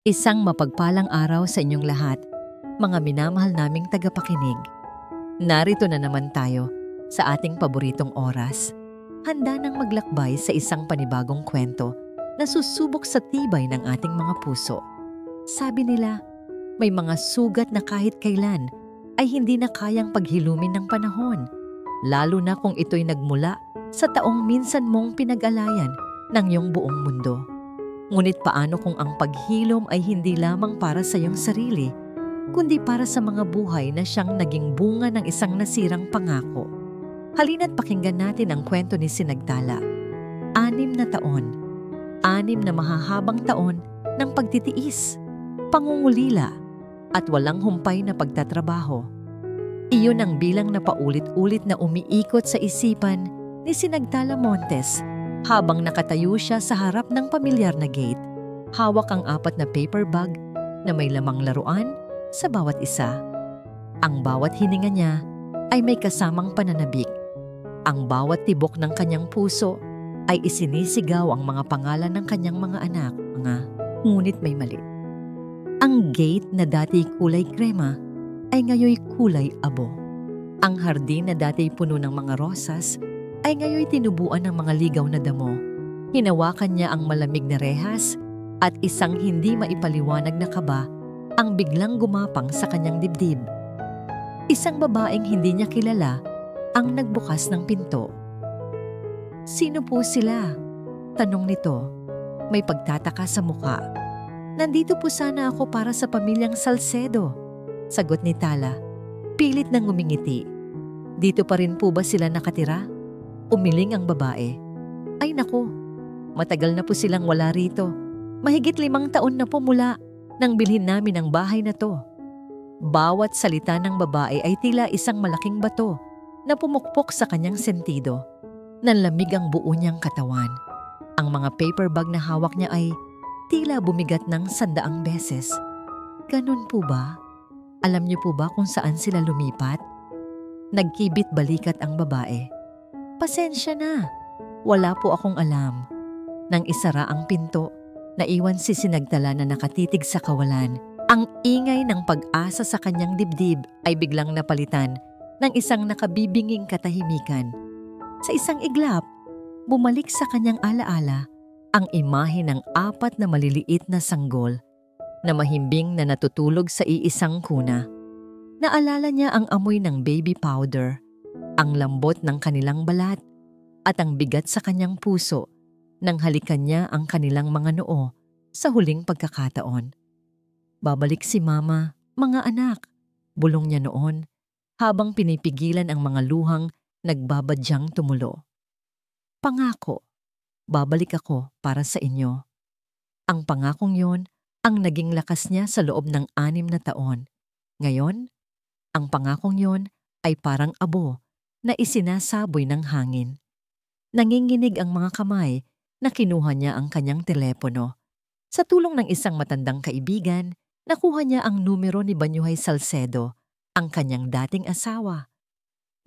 Isang mapagpalang araw sa inyong lahat, mga minamahal naming tagapakinig. Narito na naman tayo sa ating paboritong oras. Handa nang maglakbay sa isang panibagong kwento na susubok sa tibay ng ating mga puso. Sabi nila, may mga sugat na kahit kailan ay hindi na kayang paghilumin ng panahon, lalo na kung ito'y nagmula sa taong minsan mong pinag-alayan ng iyong buong mundo. Ngunit paano kung ang paghilom ay hindi lamang para sa iyong sarili, kundi para sa mga buhay na siyang naging bunga ng isang nasirang pangako? Halina't pakinggan natin ang kwento ni Sinagtala. 6 na taon. 6 na mahahabang taon ng pagtitiis, pangungulila, at walang humpay na pagtatrabaho. Iyon ang bilang na paulit-ulit na umiikot sa isipan ni Sinagtala Montes habang nakatayo siya sa harap ng pamilyar na gate. Hawak ang 4 na paper bag na may lamang laruan sa bawat isa. Ang bawat hininga niya ay may kasamang pananabik. Ang bawat tibok ng kanyang puso ay isinisigaw ang mga pangalan ng kanyang mga anak, ngunit may mali. Ang gate na dati kulay krema ay ngayoy kulay abo. Ang hardin na dati puno ng mga rosas ay ngayoy tinubuan ng mga ligaw na damo. Hinawakan niya ang malamig na rehas at isang hindi maipaliwanag na kaba ang biglang gumapang sa kanyang dibdib. Isang babaeng hindi niya kilala ang nagbukas ng pinto. "Sino po sila?" tanong nito. May pagtataka sa muka. "Nandito po sana ako para sa pamilyang Salcedo," sagot ni Tala. Pilit nang ngumingiti. "Dito pa rin po ba sila nakatira?" Umiling ang babae. "Ay naku, matagal na po silang wala rito. Mahigit 5 taon na po mula nang bilhin namin ang bahay na to." Bawat salita ng babae ay tila isang malaking bato na pumukpok sa kanyang sentido. Nanlamig ang buo niyang katawan. Ang mga paper bag na hawak niya ay tila bumigat ng 100 beses. "Ganun po ba? Alam niyo po ba kung saan sila lumipat?" Nagkibit balikat ang babae. "Pasensya na, wala po akong alam." Nang isara ang pinto, naiwan si Sinagtala na nakatitig sa kawalan. Ang ingay ng pag-asa sa kanyang dibdib ay biglang napalitan ng isang nakabibinging katahimikan. Sa isang iglap, bumalik sa kanyang alaala ang imahe ng 4 na maliliit na sanggol na mahimbing na natutulog sa iisang kuna. Naalala niya ang amoy ng baby powder, ang lambot ng kanilang balat, at ang bigat sa kanyang puso nang halikan niya ang kanilang mga noo sa huling pagkakataon. "Babalik si Mama, mga anak," bulong niya noon habang pinipigilan ang mga luhang nagbabadyang tumulo. "Pangako, babalik ako para sa inyo." Ang pangakong yon ang naging lakas niya sa loob ng 6 na taon. Ngayon, ang pangakong yon ay parang abo na isinasaboy ng hangin. Nanginginig ang mga kamay na kinuha niya ang kanyang telepono. Sa tulong ng isang matandang kaibigan, nakuha niya ang numero ni Banyuhay Salcedo, ang kanyang dating asawa.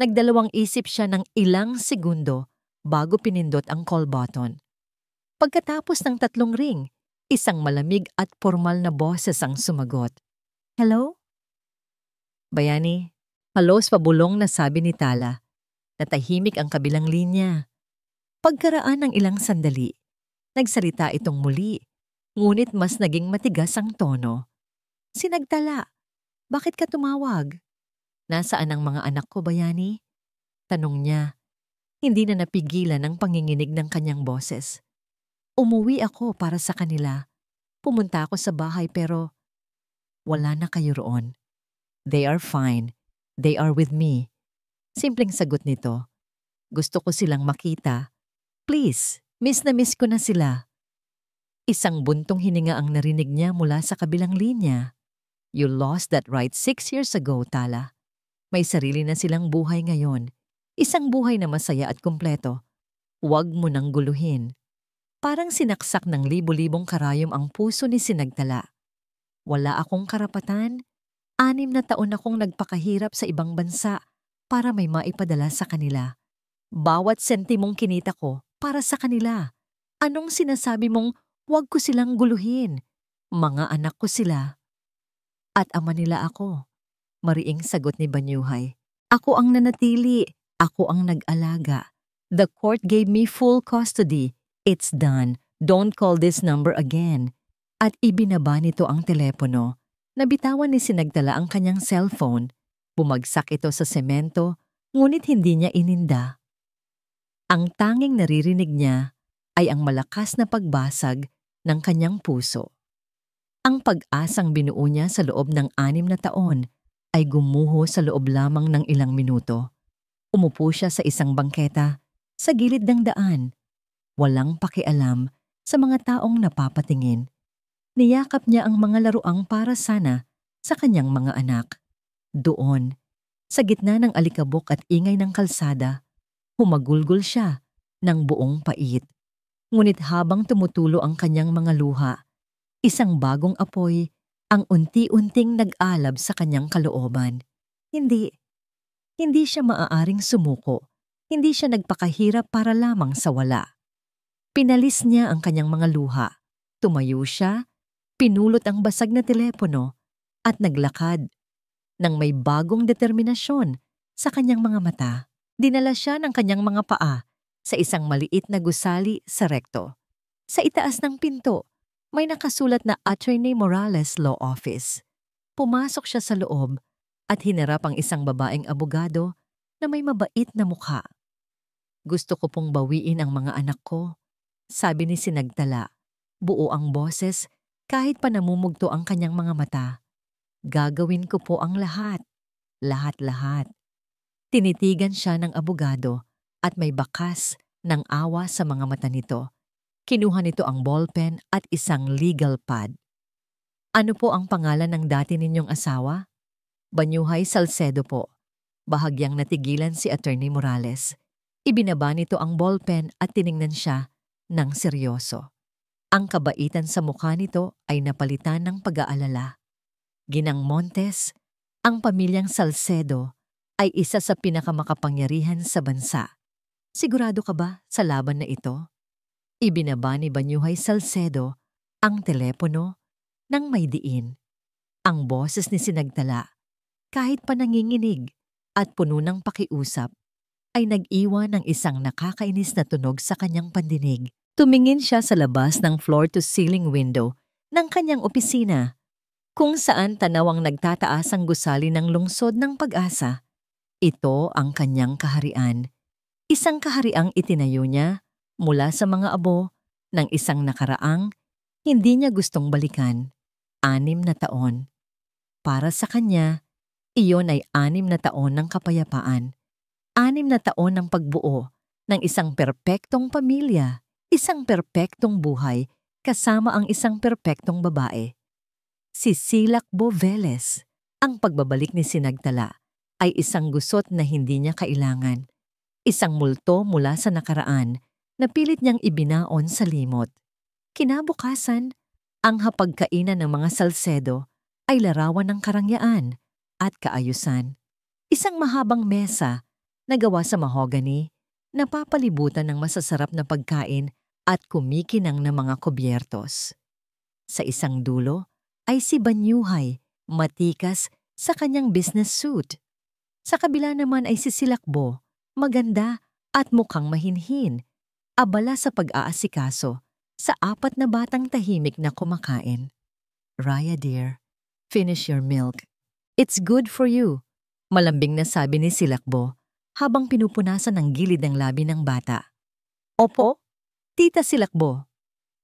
Nagdalawang isip siya ng ilang segundo bago pinindot ang call button. Pagkatapos ng 3 ring, isang malamig at formal na boses ang sumagot. "Hello?" "Bayani, halos pabulong na," sabi ni Tala. Natahimik ang kabilang linya. Pagkaraan ng ilang sandali, nagsalita itong muli, ngunit mas naging matigas ang tono. "Sinagtala, bakit ka tumawag?" "Nasaan ang mga anak ko, Bayani?" tanong niya. Hindi na napigilan ang panginginig ng kanyang boses. "Umuwi ako para sa kanila. Pumunta ako sa bahay pero wala na kayo roon." "They are fine. They are with me." Simpleng sagot nito. "Gusto ko silang makita. Please, miss na miss ko na sila." Isang buntong hininga ang narinig niya mula sa kabilang linya. "You lost that right 6 years ago, Tala. May sarili na silang buhay ngayon. Isang buhay na masaya at kumpleto. Huwag mo nang guluhin." Parang sinaksak ng libo-libong karayom ang puso ni Sinagtala. "Wala akong karapatan. 6 na taon akong nagpakahirap sa ibang bansa para may maipadala sa kanila. Bawat sentimong kinita ko para sa kanila. Anong sinasabi mong huwag ko silang guluhin? Mga anak ko sila at ama nila ako. Mariing sagot ni Banyuhay. Ako ang nanatili. Ako ang nag-alaga. The court gave me full custody. It's done. Don't call this number again. At ibinaba nito ang telepono. Nabitawan ni Sinagtala ang kanyang cellphone. Bumagsak ito sa semento, ngunit hindi niya ininda. Ang tanging naririnig niya ay ang malakas na pagbasag ng kanyang puso. Ang pag-asang binuo niya sa loob ng 6 na taon ay gumuho sa loob lamang ng ilang minuto. Umupo siya sa isang bangketa sa gilid ng daan. Walang pakialam sa mga taong napapatingin. Niyakap niya ang mga laruang para sana sa kanyang mga anak. Doon, sa gitna ng alikabok at ingay ng kalsada, humagulgol siya ng buong pait. Ngunit habang tumutulo ang kanyang mga luha, isang bagong apoy ang unti-unting nag-alab sa kanyang kalooban. Hindi siya maaaring sumuko. Hindi siya nagpakahirap para lamang sa wala. Pinalis niya ang kanyang mga luha. Tumayo siya, pinulot ang basag na telepono at naglakad. Nang may bagong determinasyon sa kanyang mga mata, dinala siya ng kanyang mga paa sa isang maliit na gusali sa rekto. Sa itaas ng pinto, may nakasulat na Attorney Morales Law Office. Pumasok siya sa loob at hinarap ang isang babaeng abogado na may mabait na mukha. Gusto ko pong bawiin ang mga anak ko, sabi ni Sinagtala. Buo ang boses kahit pa namumugto ang kanyang mga mata. Gagawin ko po ang lahat. Lahat-lahat. Tinitigan siya ng abogado at may bakas ng awa sa mga mata nito. Kinuha nito ang ballpen at isang legal pad. Ano po ang pangalan ng dati ninyong asawa? Banyuhay Salcedo po. Bahagyang natigilan si Attorney Morales. Ibinaba nito ang ballpen at tiningnan siya ng seryoso. Ang kabaitan sa mukha nito ay napalitan ng pag-aalala. Ginang Montes, ang pamilyang Salcedo ay isa sa pinakamakapangyarihan sa bansa. Sigurado ka ba sa laban na ito? Ibinaba ni Banyuhay Salcedo ang telepono ng may diin. Ang boses ni Sinagtala, kahit pa nanginginig at puno ng pakiusap, ay nag-iwan ng isang nakakainis na tunog sa kanyang pandinig. Tumingin siya sa labas ng floor-to-ceiling window ng kanyang opisina, kung saan tanawang nagtataas ang gusali ng lungsod ng Pag-asa. Ito ang kanyang kaharian. Isang kahariang itinayo niya mula sa mga abo ng isang nakaraang hindi niya gustong balikan. 6 na taon. Para sa kanya, iyon ay 6 na taon ng kapayapaan. 6 na taon ng pagbuo ng isang perpektong pamilya, isang perpektong buhay kasama ang isang perpektong babae. Si Silakbo Velez, ang pagbabalik ni Sinagtala, ay isang gusot na hindi niya kailangan. Isang multo mula sa nakaraan na pilit niyang ibinaon sa limot. Kinabukasan, ang hapagkainan ng mga Salcedo ay larawan ng karangyaan at kaayusan. Isang mahabang mesa na gawa sa mahogany, napapalibutan ng masasarap na pagkain at kumikinang na mga kubyertos. Sa isang dulo ay si Banyuhay, matikas sa kanyang business suit. Sa kabila naman ay si Silakbo, maganda at mukhang mahinhin, abala sa pag-aasikaso sa 4 na batang tahimik na kumakain. Raya dear, finish your milk. It's good for you, malambing na sabi ni Silakbo habang pinupunasan ang gilid ng labi ng bata. Opo, Tita Silakbo.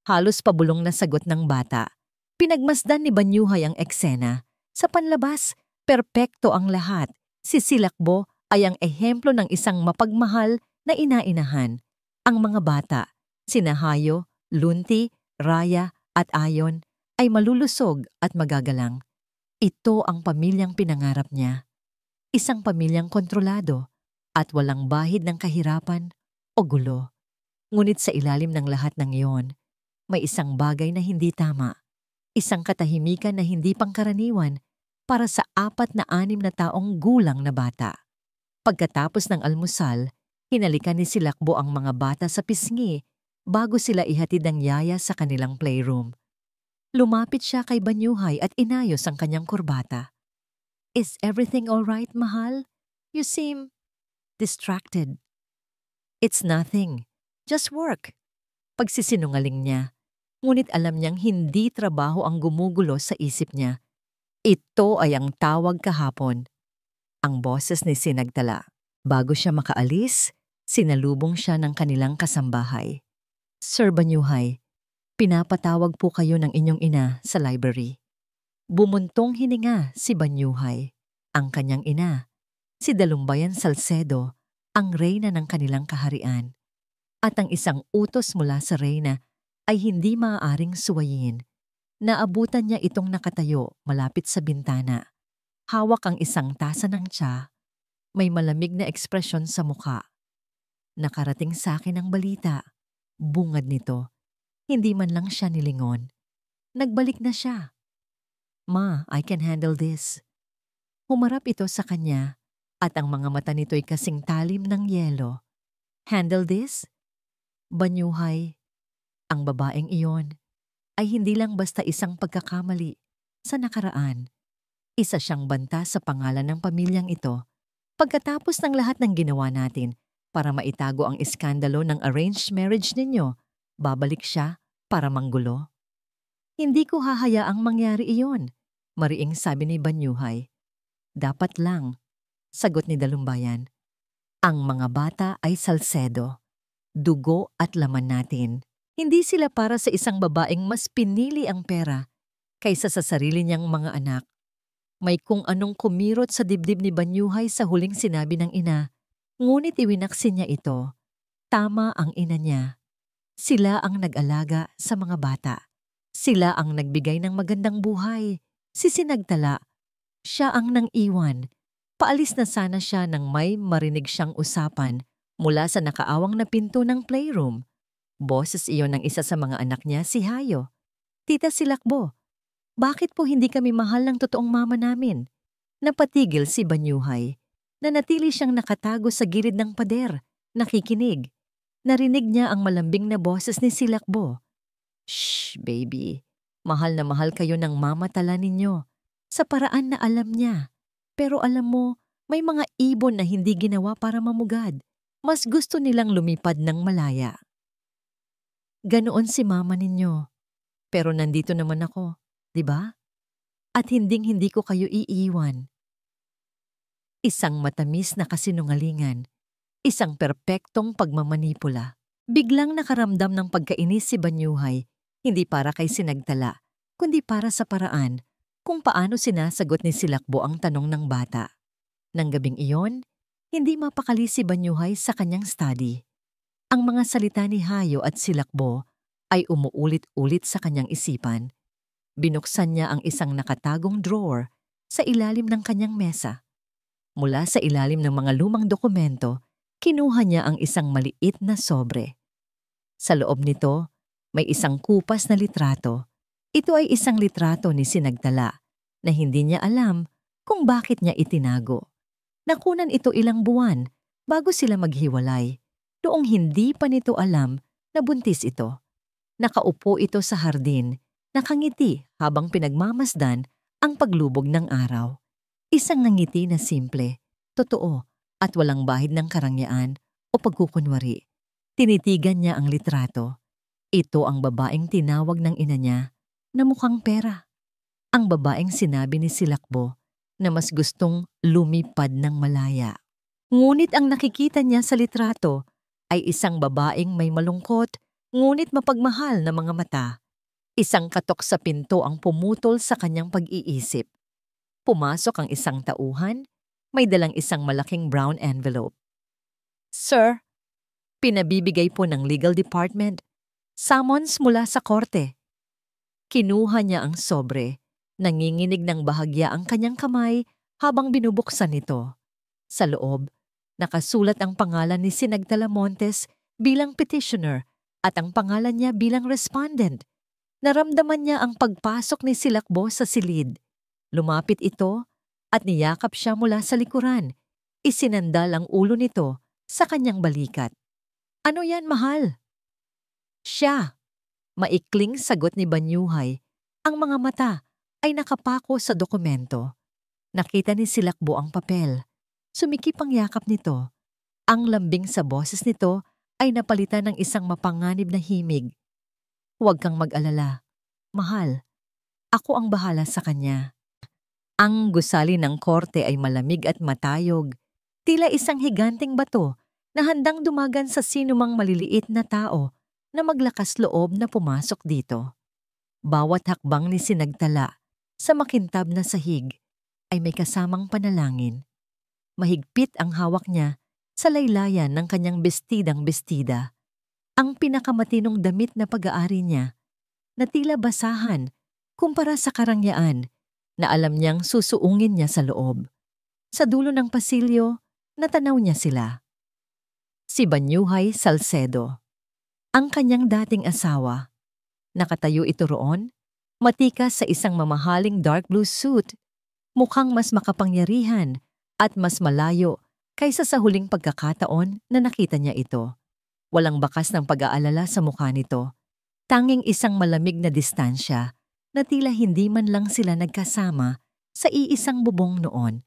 Halos pabulong na sagot ng bata. Pinagmasdan ni Banyuhay ang eksena. Sa panlabas, perpekto ang lahat. Si Silakbo ay ang ehemplo ng isang mapagmahal na ina-inahan. Ang mga bata, sina Hayo, Lunti, Raya at Ayon, ay malulusog at magagalang. Ito ang pamilyang pinangarap niya. Isang pamilyang kontrolado at walang bahid ng kahirapan o gulo. Ngunit sa ilalim ng lahat ng iyon, may isang bagay na hindi tama. Isang katahimikan na hindi pangkaraniwan para sa 4 na 6 na taong gulang na bata. Pagkatapos ng almusal, hinalikan ni Silakbo ang mga bata sa pisngi bago sila ihatid ng yaya sa kanilang playroom. Lumapit siya kay Banyuhay at inayos ang kanyang kurbata. "Is everything all right, mahal? You seem distracted." "It's nothing. Just work." Pagsisinungaling niya. Ngunit alam niyang hindi trabaho ang gumugulo sa isip niya. Ito ay ang tawag kahapon. Ang boses ni Sinagtala. Bago siya makaalis, sinalubong siya ng kanilang kasambahay. "Sir Banyuhay, pinapatawag po kayo ng inyong ina sa library." Bumuntong hininga si Banyuhay. Ang kanyang ina, si Dalumbayan Salcedo, ang reyna ng kanilang kaharian. At ang isang utos mula sa reyna ay hindi maaaring suwayin. Naabutan niya itong nakatayo malapit sa bintana. Hawak ang isang tasa ng tsa. May malamig na ekspresyon sa mukha. "Nakarating sa akin ang balita." Bungad nito. Hindi man lang siya nilingon. Nagbalik na siya. "Ma, I can handle this." Humarap ito sa kanya at ang mga mata nito'y kasing talim ng yelo. "Handle this?" Banyuhay, ang babaeng iyon ay hindi lang basta isang pagkakamali sa nakaraan. Isa siyang banta sa pangalan ng pamilyang ito. Pagkatapos ng lahat ng ginawa natin para maitago ang iskandalo ng arranged marriage ninyo, babalik siya para manggulo. "Hindi ko hahayaang mangyari iyon," mariing sabi ni Banyuhay. "Dapat lang," sagot ni Dalumbayan. "Ang mga bata ay Salcedo. Dugo at laman natin. Hindi sila para sa isang babaeng mas pinili ang pera kaysa sa sarili niyang mga anak." May kung anong kumirot sa dibdib ni Banyuhay sa huling sinabi ng ina, ngunit iwinaksin niya ito. Tama ang ina niya. Sila ang nag-alaga sa mga bata. Sila ang nagbigay ng magandang buhay. Si Sinagtala, siya ang nang-iwan. Paalis na sana siya nang may marinig siyang usapan mula sa nakaawang na pinto ng playroom. Boses iyon ng isa sa mga anak niya, si Hayo. "Tita Silakbo, bakit po hindi kami mahal ng totoong mama namin?" Napatigil si Banyuhay. Nanatili siyang nakatago sa gilid ng pader, nakikinig. Narinig niya ang malambing na boses ni Silakbo. "Shh, baby. Mahal na mahal kayo ng mama tala ninyo." Sa paraan na alam niya. Pero alam mo, may mga ibon na hindi ginawa para mamugad. Mas gusto nilang lumipad ng malaya. "Ganoon si mama ninyo. Pero nandito naman ako, di ba? At hinding-hindi ko kayo iiwan." Isang matamis na kasinungalingan. Isang perpektong pagmamanipula. Biglang nakaramdam ng pagkainis si Banyuhay, hindi para kay Sinagtala, kundi para sa paraan kung paano sinasagot ni Silakbo ang tanong ng bata. Nang gabing iyon, hindi mapakali si Banyuhay sa kanyang study. Ang mga salita ni Hayo at Silakbo ay umuulit-ulit sa kanyang isipan. Binuksan niya ang isang nakatagong drawer sa ilalim ng kanyang mesa. Mula sa ilalim ng mga lumang dokumento, kinuha niya ang isang maliit na sobre. Sa loob nito, may isang kupas na litrato. Ito ay isang litrato ni Sinagtala na hindi niya alam kung bakit niya itinago. Nakunan ito ilang buwan bago sila maghiwalay. Noong hindi pa nito alam na buntis ito. Nakaupo ito sa hardin, nakangiti habang pinagmamasdan ang paglubog ng araw. Isang ngiti na simple, totoo at walang bahid ng karangyaan o pagkukunwari. Tinitigan niya ang litrato. Ito ang babaeng tinawag ng ina niya na mukhang pera. Ang babaeng sinabi ni Silakbo na mas gustong lumipad ng malaya. Ngunit ang nakikita niya sa litrato ay isang babaeng may malungkot ngunit mapagmahal na mga mata. Isang katok sa pinto ang pumutol sa kanyang pag-iisip. Pumasok ang isang tauhan, may dalang isang malaking brown envelope. "Sir, pinabibigay po ng legal department. Summons mula sa korte." Kinuha niya ang sobre. Nanginginig ng bahagya ang kanyang kamay habang binubuksan ito. Sa loob, nakasulat ang pangalan ni Sinagtala Montes bilang petitioner at ang pangalan niya bilang respondent. Naramdaman niya ang pagpasok ni Silakbo sa silid. Lumapit ito at niyakap siya mula sa likuran. Isinandal ang ulo nito sa kanyang balikat. "Ano yan, mahal?" "Siya," maikling sagot ni Banyuhay. Ang mga mata ay nakapako sa dokumento. Nakita ni Silakbo ang papel. Sumikip ang yakap nito. Ang lambing sa boses nito ay napalitan ng isang mapanganib na himig. Huwag kang mag-alala. Mahal, ako ang bahala sa kanya. Ang gusali ng korte ay malamig at matayog. Tila isang higanting bato na handang dumagan sa sinumang maliliit na tao na maglakas loob na pumasok dito. Bawat hakbang ni Sinagtala sa makintab na sahig ay may kasamang panalangin. Mahigpit ang hawak niya sa laylayan ng kanyang bestidang-bestida. Ang pinakamatinong damit na pag-aari niya na tila basahan kumpara sa karangyaan na alam niyang susuungin niya sa loob. Sa dulo ng pasilyo, natanaw niya sila. Si Banyuhay Salcedo, ang kanyang dating asawa. Nakatayo ito roon, matikas sa isang mamahaling dark blue suit, mukhang mas makapangyarihan at mas malayo kaysa sa huling pagkakataon na nakita niya ito. Walang bakas ng pag-aalala sa mukha nito. Tanging isang malamig na distansya na tila hindi man lang sila nagkasama sa iisang bubong noon.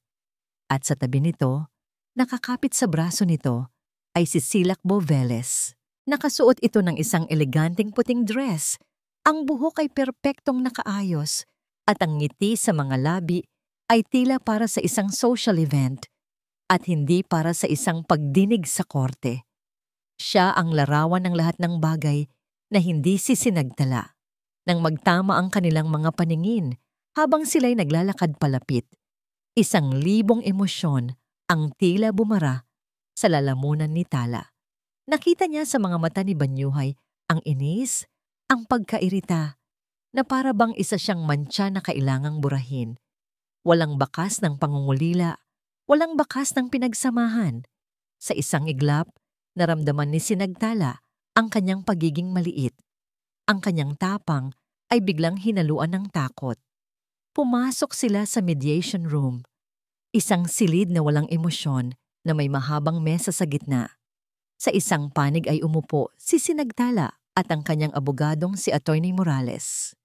At sa tabi nito, nakakapit sa braso nito, ay si Silakbo Velez. Nakasuot ito ng isang eleganteng puting dress. Ang buhok ay perpektong nakaayos at ang ngiti sa mga labi ay tila para sa isang social event at hindi para sa isang pagdinig sa korte. Siya ang larawan ng lahat ng bagay na hindi sisinagtala. Nang magtama ang kanilang mga paningin habang sila'y naglalakad palapit, 1,000 emosyon ang tila bumara sa lalamunan ni Tala. Nakita niya sa mga mata ni Banyuhay ang inis, ang pagkairita, na para bang isa siyang mantsa na kailangang burahin. Walang bakas ng pangungulila, walang bakas ng pinagsamahan. Sa isang iglap, naramdaman ni Sinagtala ang kanyang pagiging maliit. Ang kanyang tapang ay biglang hinaluan ng takot. Pumasok sila sa mediation room. Isang silid na walang emosyon na may mahabang mesa sa gitna. Sa isang panig ay umupo si Sinagtala at ang kanyang abogadong si Atty. Morales.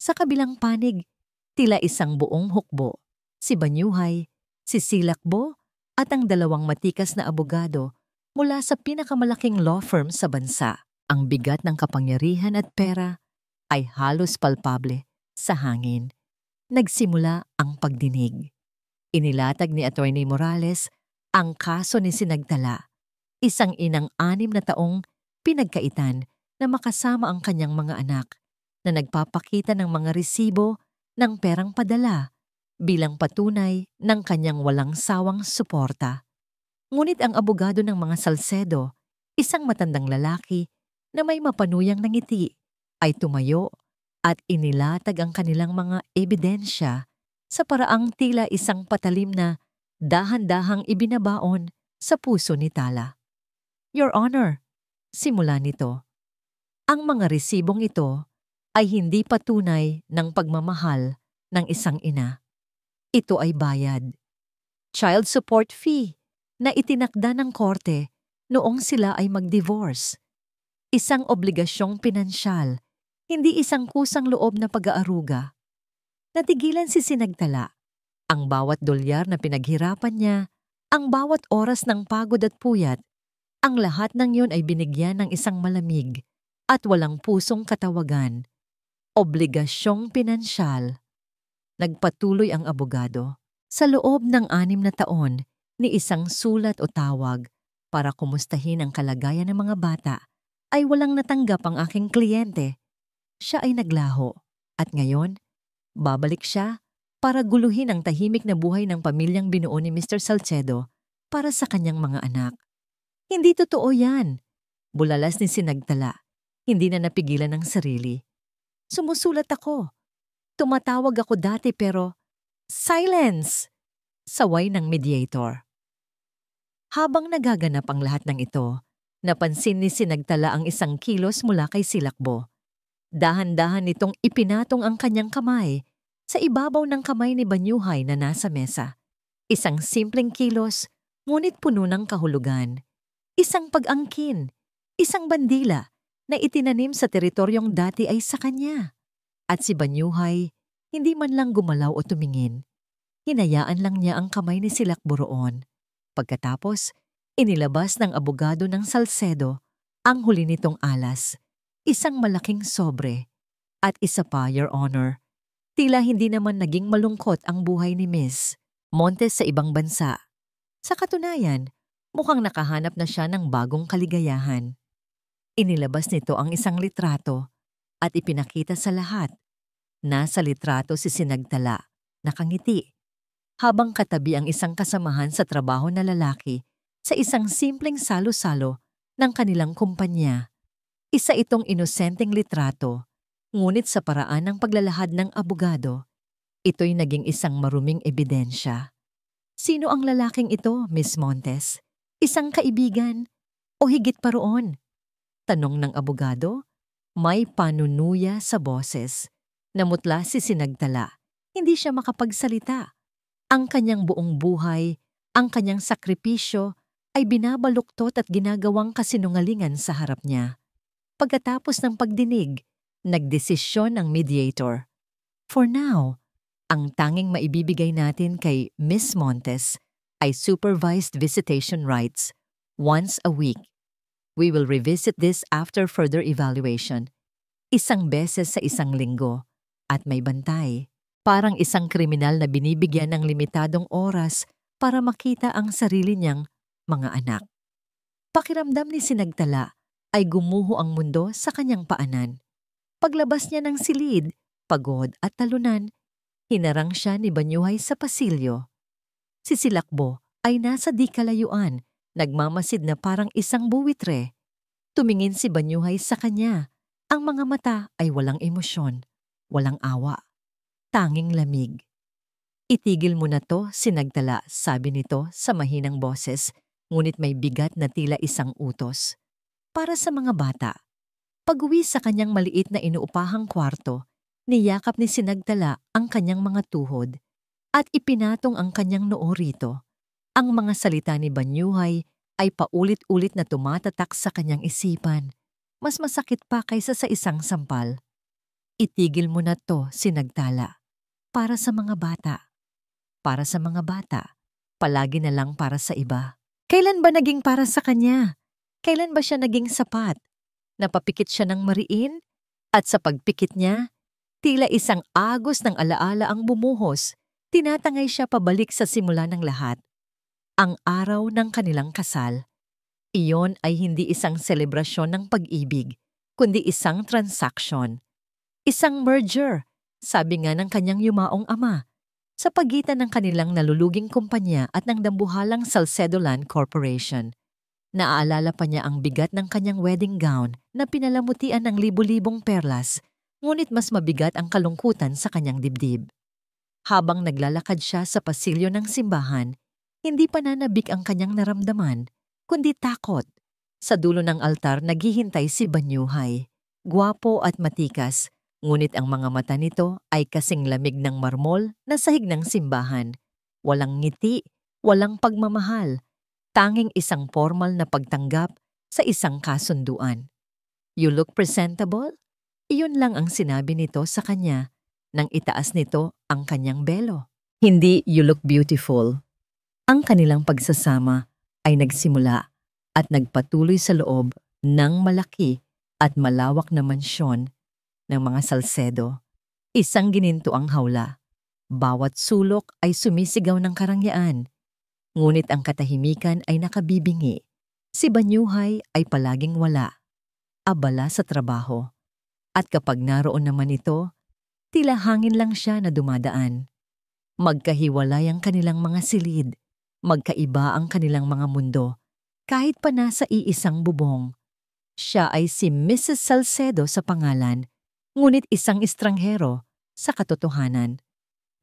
Sa kabilang panig, tila isang buong hukbo, si Banyuhay, si Silakbo at ang 2 matikas na abogado mula sa pinakamalaking law firm sa bansa. Ang bigat ng kapangyarihan at pera ay halos palpable sa hangin. Nagsimula ang pagdinig. Inilatag ni Atty. Morales ang kaso ni Sinagtala, isang inang 6 na taong pinagkaitan na makasama ang kanyang mga anak na nagpapakita ng mga resibo ng perang padala bilang patunay ng kanyang walang sawang suporta. Ngunit ang abogado ng mga Salcedo, isang matandang lalaki na may mapanuyang ngiti, ay tumayo at inilatag ang kanilang mga ebidensya sa paraang tila isang patalim na dahan-dahang ibinabaon sa puso ni Tala. Your Honor, simula nito, ang mga resibong ito ay hindi patunay ng pagmamahal ng isang ina. Ito ay bayad. Child support fee na itinakda ng korte noong sila ay mag-divorce. Isang obligasyong pinansyal, hindi isang kusang loob na pag-aaruga. Natigilan si Sinagtala. Ang bawat dolyar na pinaghirapan niya, ang bawat oras ng pagod at puyat, ang lahat ng yun ay binigyan ng isang malamig at walang pusong katawagan. Obligasyong pinansyal. Nagpatuloy ang abogado. Sa loob ng 6 na taon, ni isang sulat o tawag para kumustahin ang kalagayan ng mga bata, ay walang natanggap ang aking kliyente. Siya ay naglaho at ngayon, babalik siya para guluhin ang tahimik na buhay ng pamilyang binuo ni Mr. Salcedo para sa kanyang mga anak. Hindi totoo yan. Bulalas ni Sinagtala. Hindi na napigilan ng sarili. Sumusulat ako. Tumatawag ako dati pero, silence! Saway ng mediator. Habang nagaganap ang lahat ng ito, napansin ni Sinagtala ang isang kilos mula kay Silakbo. Dahan-dahan nitong ipinatong ang kanyang kamay sa ibabaw ng kamay ni Banyuhay na nasa mesa. Isang simpleng kilos, ngunit puno ng kahulugan. Isang pag-angkin, isang bandila na itinanim sa teritoryong dati ay sa kanya. At si Banyuhay, hindi man lang gumalaw o tumingin. Hinayaan lang niya ang kamay ni Silakbo roon. Pagkatapos, inilabas ng abogado ng Salcedo ang huli nitong alas, isang malaking sobre. At isa pa, Your Honor, tila hindi naman naging malungkot ang buhay ni Miss Montes sa ibang bansa. Sa katunayan, mukhang nakahanap na siya ng bagong kaligayahan. Inilabas nito ang isang litrato at ipinakita sa lahat. Nasa litrato si Sinagtala, nakangiti, habang katabi ang isang kasamahan sa trabaho na lalaki sa isang simpleng salo-salo ng kanilang kumpanya. Isa itong inosenteng litrato, ngunit sa paraan ng paglalahad ng abogado, ito'y naging isang maruming ebidensya. Sino ang lalaking ito, Miss Montes? Isang kaibigan o higit pa roon? Tanong ng abogado, may panunuya sa boses. Namutla si Sinagtala, hindi siya makapagsalita. Ang kanyang buong buhay, ang kanyang sakripisyo ay binabaluktot at ginagawang kasinungalingan sa harap niya. Pagkatapos ng pagdinig, nagdesisyon ang mediator. For now, ang tanging maibibigay natin kay Miss Montes ay supervised visitation rights once a week. We will revisit this after further evaluation. Isang beses sa isang linggo at may bantay. Parang isang kriminal na binibigyan ng limitadong oras para makita ang sarili niyang mga anak. Pakiramdam ni Sinagtala ay gumuho ang mundo sa kanyang paanan. Paglabas niya ng silid, pagod at talunan, hinarang siya ni Banyuhay sa pasilyo. Si Silakbo ay nasa di kalayuan, nagmamasid na parang isang buwitre. Tumingin si Banyuhay sa kanya. Ang mga mata ay walang emosyon, walang awa, tanging lamig. Itigil mo na to, Sinagtala, sabi nito sa mahinang boses, ngunit may bigat na tila isang utos. Para sa mga bata. Pag-uwi sa kanyang maliit na inuupahang kwarto, niyakap ni Sinagtala ang kanyang mga tuhod at ipinatong ang kanyang noo rito. Ang mga salita ni Banyuhay ay paulit-ulit na tumatatak sa kanyang isipan. Mas masakit pa kaysa sa isang sampal. Itigil mo na to, Sinagtala. Para sa mga bata. Para sa mga bata. Palagi na lang para sa iba. Kailan ba naging para sa kanya? Kailan ba siya naging sapat? Napapikit siya ng mariin? At sa pagpikit niya, tila isang agos ng alaala ang bumuhos. Tinatangay siya pabalik sa simula ng lahat. Ang araw ng kanilang kasal. Iyon ay hindi isang selebrasyon ng pag-ibig, kundi isang transaksyon. Isang merger, sabi nga ng kanyang yumaong ama, sa pagitan ng kanilang naluluging kumpanya at ng dambuhalang Salcedo Land Corporation. Naaalala pa niya ang bigat ng kanyang wedding gown na pinalamutian ng libu-libong perlas, ngunit mas mabigat ang kalungkutan sa kanyang dibdib. Habang naglalakad siya sa pasilyo ng simbahan, hindi pananabik ang kanyang naramdaman, kundi takot. Sa dulo ng altar naghihintay si Banyuhay, gwapo at matikas, ngunit ang mga mata nito ay kasing lamig ng marmol na sahig ng simbahan. Walang ngiti, walang pagmamahal, tanging isang formal na pagtanggap sa isang kasunduan. You look presentable? Iyon lang ang sinabi nito sa kanya nang itaas nito ang kanyang belo. Hindi you look beautiful. Ang kanilang pagsasama ay nagsimula at nagpatuloy sa loob ng malaki at malawak na mansyon ng mga Salcedo. Isang gininto ang hawla. Bawat sulok ay sumisigaw ng karangyaan. Ngunit ang katahimikan ay nakabibingi. Si Banyuhay ay palaging wala. Abala sa trabaho. At kapag naroon naman ito, tila hangin lang siya na dumadaan. Magkahiwalay ang kanilang mga silid. Magkaiba ang kanilang mga mundo. Kahit pa nasa iisang bubong. Siya ay si Mrs. Salcedo sa pangalan, ngunit isang estranghero sa katotohanan.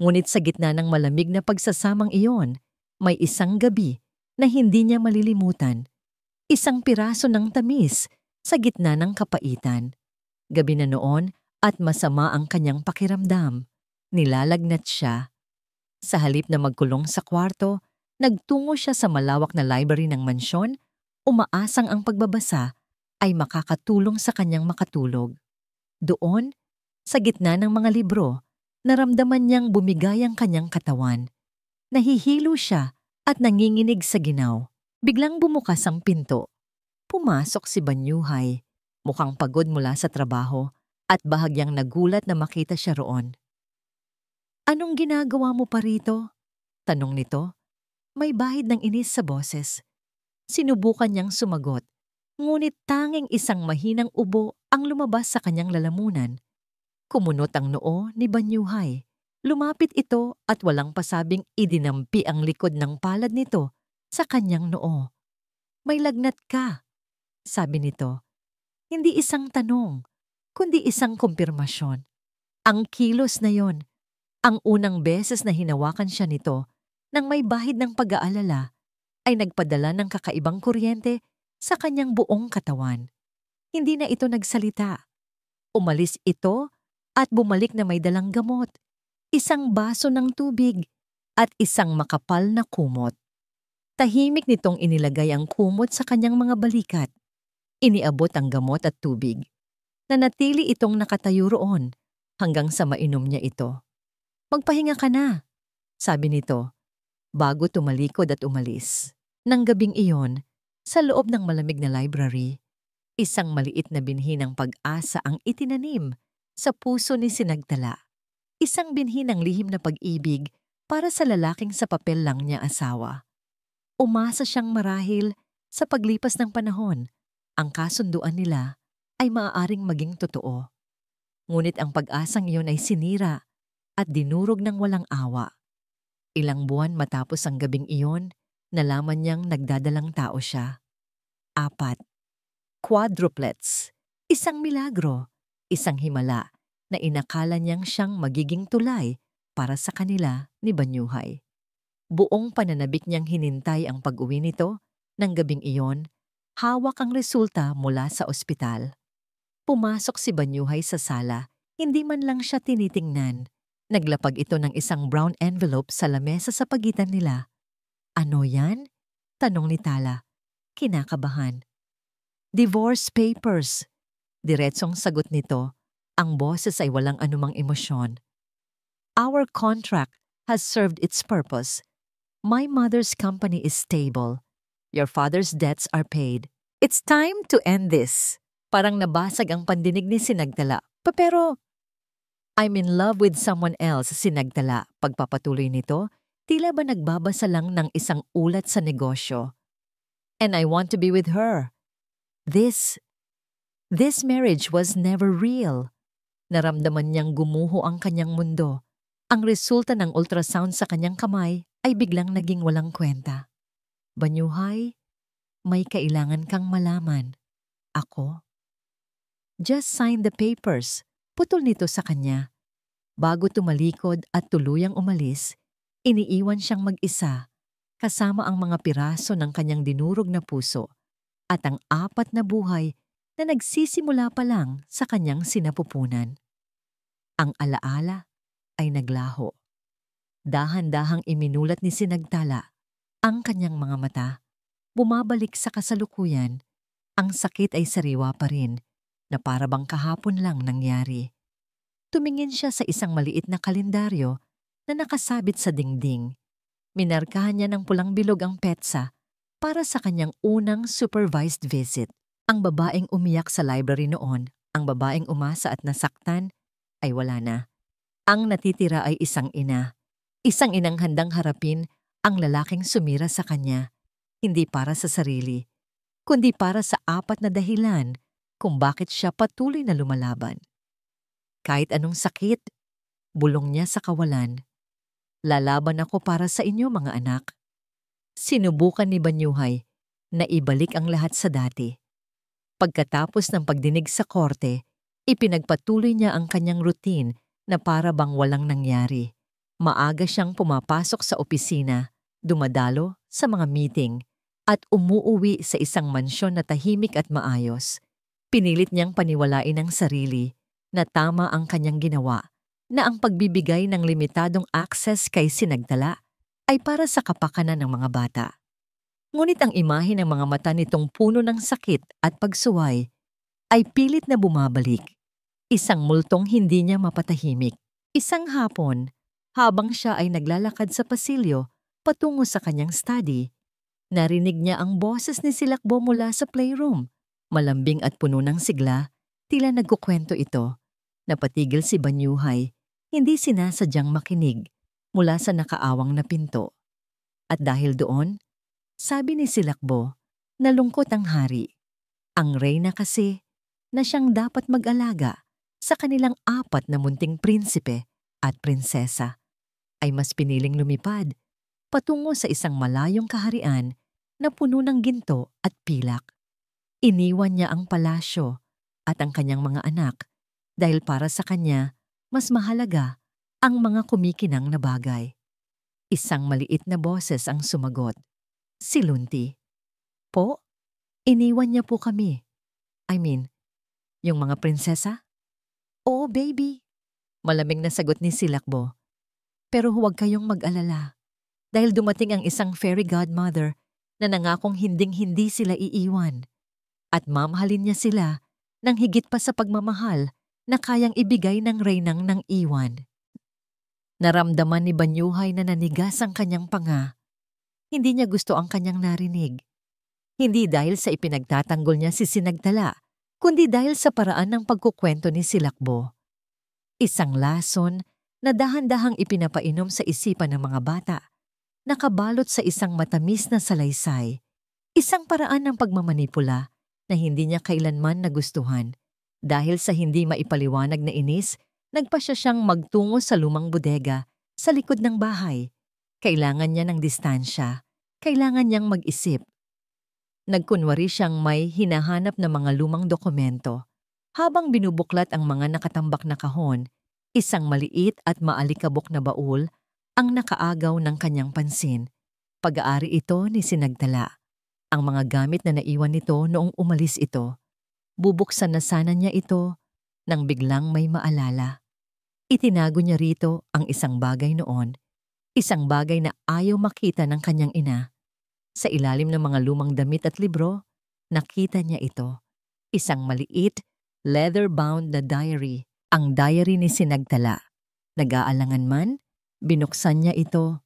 Ngunit sa gitna ng malamig na pagsasamang iyon, may isang gabi na hindi niya malilimutan. Isang piraso ng tamis sa gitna ng kapaitan. Gabi na noon at masama ang kanyang pakiramdam. Nilalagnat siya. Sa halip na magkulong sa kwarto, nagtungo siya sa malawak na library ng mansyon, umaasang ang pagbabasa ay makakatulong sa kanyang makatulog. Doon, Sa gitna ng mga libro, naramdaman niyang bumigay ang kanyang katawan. Nahihilo siya at nanginginig sa ginaw. Biglang bumukas ang pinto. Pumasok si Banyuhay, mukhang pagod mula sa trabaho at bahagyang nagulat na makita siya roon. "Anong ginagawa mo pa rito?" tanong nito. May bahid ng inis sa boses. Sinubukan niyang sumagot, ngunit tanging isang mahinang ubo ang lumabas sa kanyang lalamunan. Kumunot ang noo ni Banyuhay. Lumapit ito at walang pasabing idinampi ang likod ng palad nito sa kanyang noo. "May lagnat ka," sabi nito. Hindi isang tanong, kundi isang kumpirmasyon. Ang kilos na yon, ang unang beses na hinawakan siya nito nang may bahid ng pag-aalala, ay nagpadala ng kakaibang kuryente sa kanyang buong katawan. Hindi na ito nagsalita. Umalis ito at bumalik na may dalang gamot, isang baso ng tubig at isang makapal na kumot. Tahimik nitong inilagay ang kumot sa kanyang mga balikat. Iniabot ang gamot at tubig. Nanatili itong nakatayo roon hanggang sa mainom niya ito. "Magpahinga ka na," sabi nito, bago tumalikod at umalis. Nang gabing iyon, sa loob ng malamig na library, isang maliit na binhi ng pag-asa ang itinanim sa puso ni Sinagtala. Isang binhi ng lihim na pag-ibig para sa lalaking sa papel lang niya asawa. Umasa siyang marahil sa paglipas ng panahon, ang kasunduan nila ay maaaring maging totoo. Ngunit ang pag-asang iyon ay sinira at dinurog ng walang awa. Ilang buwan matapos ang gabing iyon, nalaman niyang nagdadalang tao siya. 4. Quadruplets. Isang milagro, isang himala na inakala niyang siyang magiging tulay para sa kanila ni Banyuhay. Buong pananabik niyang hinintay ang pag-uwi nito ng gabing iyon, hawak ang resulta mula sa ospital. Pumasok si Banyuhay sa sala, hindi man lang siya tinitingnan. Naglapag ito ng isang brown envelope sa lamesa sa pagitan nila. "Ano yan?" tanong ni Tala, kinakabahan. "Divorce papers." Diretsong sagot nito, ang boses ay walang anumang emosyon. "Our contract has served its purpose. My mother's company is stable. Your father's debts are paid. It's time to end this." Parang nabasag ang pandinig ni Sinagtala. Pero, "I'm in love with someone else," Sinagtala. Pagpapatuloy nito, tila ba nagbabasa lang ng isang ulat sa negosyo. "And I want to be with her. This marriage was never real." Naramdaman niyang gumuho ang kanyang mundo. Ang resulta ng ultrasound sa kanyang kamay ay biglang naging walang kwenta. "Banyuhay, may kailangan kang malaman. Ako?" "Just sign the papers." Putol nito sa kanya. Bago tumalikod at tuluyang umalis, iniiwan siyang mag-isa, kasama ang mga piraso ng kanyang dinurog na puso at ang 4 na buhay na nagsisimula pa lang sa kanyang sinapupunan. Ang alaala ay naglaho. Dahan-dahang iminulat ni Sinagtala ang kanyang mga mata. Bumabalik sa kasalukuyan, ang sakit ay sariwa pa rin, na para bang kahapon lang nangyari. Tumingin siya sa isang maliit na kalendaryo na nakasabit sa dingding. Minarkahan niya ng pulang bilog ang petsa para sa kanyang unang supervised visit. Ang babaeng umiyak sa library noon, ang babaeng umasa at nasaktan, ay wala na. Ang natitira ay isang ina. Isang inang handang harapin ang lalaking sumira sa kanya, hindi para sa sarili, kundi para sa 4 na dahilan kung bakit siya patuloy na lumalaban. "Kahit anong sakit," bulong niya sa kawalan, "lalaban ako para sa inyo, mga anak." Sinubukan ni Banyuhay na ibalik ang lahat sa dati. Pagkatapos ng pagdinig sa korte, ipinagpatuloy niya ang kanyang routine na para bang walang nangyari. Maaga siyang pumapasok sa opisina, dumadalo sa mga meeting, at umuuwi sa isang mansyon na tahimik at maayos. Pinilit niyang paniwalain ang sarili na tama ang kanyang ginawa, na ang pagbibigay ng limitadong access kay Sinagtala ay para sa kapakanan ng mga bata. Ngunit ang imahe ng mga mata nitong puno ng sakit at pagsuway ay pilit na bumabalik. Isang multong hindi niya mapatahimik. Isang hapon, habang siya ay naglalakad sa pasilyo patungo sa kanyang study, narinig niya ang boses ni Silakbo mula sa playroom. Malambing at puno ng sigla, tila nagkukwento ito. Napatigil si Banyuhay, hindi sinasadyang makinig, mula sa nakaawang na pinto. At dahil doon, sabi ni Silakbo, nalungkot ang hari. Ang reyna kasi, na siyang dapat mag-alaga sa kanilang 4 na munting prinsipe at prinsesa, ay mas piniling lumipad patungo sa isang malayong kaharian na puno ng ginto at pilak. Iniwan niya ang palasyo at ang kanyang mga anak dahil para sa kanya mas mahalaga ang mga kumikinang na bagay. Isang maliit na boses ang sumagot. Si Lunti. Po, iniwan niya po kami. I mean, yung mga prinsesa? Oo, baby. Malamig na sagot ni Silakbo. Pero huwag kayong mag-alala. Dahil dumating ang isang fairy godmother na nangakong hinding-hindi sila iiwan. At mamahalin niya sila ng higit pa sa pagmamahal na kayang ibigay ng reynang ng iwan. Naramdaman ni Banyuhay na nanigas ang kanyang panga. Hindi niya gusto ang kanyang narinig. Hindi dahil sa ipinagtatanggol niya si Sinagtala, kundi dahil sa paraan ng pagkukwento ni Silakbo. Isang lason na dahan-dahang ipinapainom sa isipan ng mga bata, nakabalot sa isang matamis na salaysay, isang paraan ng pagmamanipula na hindi niya kailanman nagustuhan. Dahil sa hindi maipaliwanag na inis, nagpasya siyang magtungo sa lumang bodega sa likod ng bahay. Kailangan niya ng distansya, kailangan niyang mag-isip. Nagkunwari siyang may hinahanap na mga lumang dokumento. Habang binubuklat ang mga nakatambak na kahon, isang maliit at maalikabok na baul ang nakaagaw ng kanyang pansin. Pag-aari ito ni Sinagtala. Ang mga gamit na naiwan nito noong umalis ito. Bubuksan na sana niya ito nang biglang may maalala. Itinago niya rito ang isang bagay noon. Isang bagay na ayaw makita ng kanyang ina. Sa ilalim ng mga lumang damit at libro, nakita niya ito. Isang maliit, leather-bound na diary. Ang diary ni Sinagtala. Nag-aalangan man, binuksan niya ito.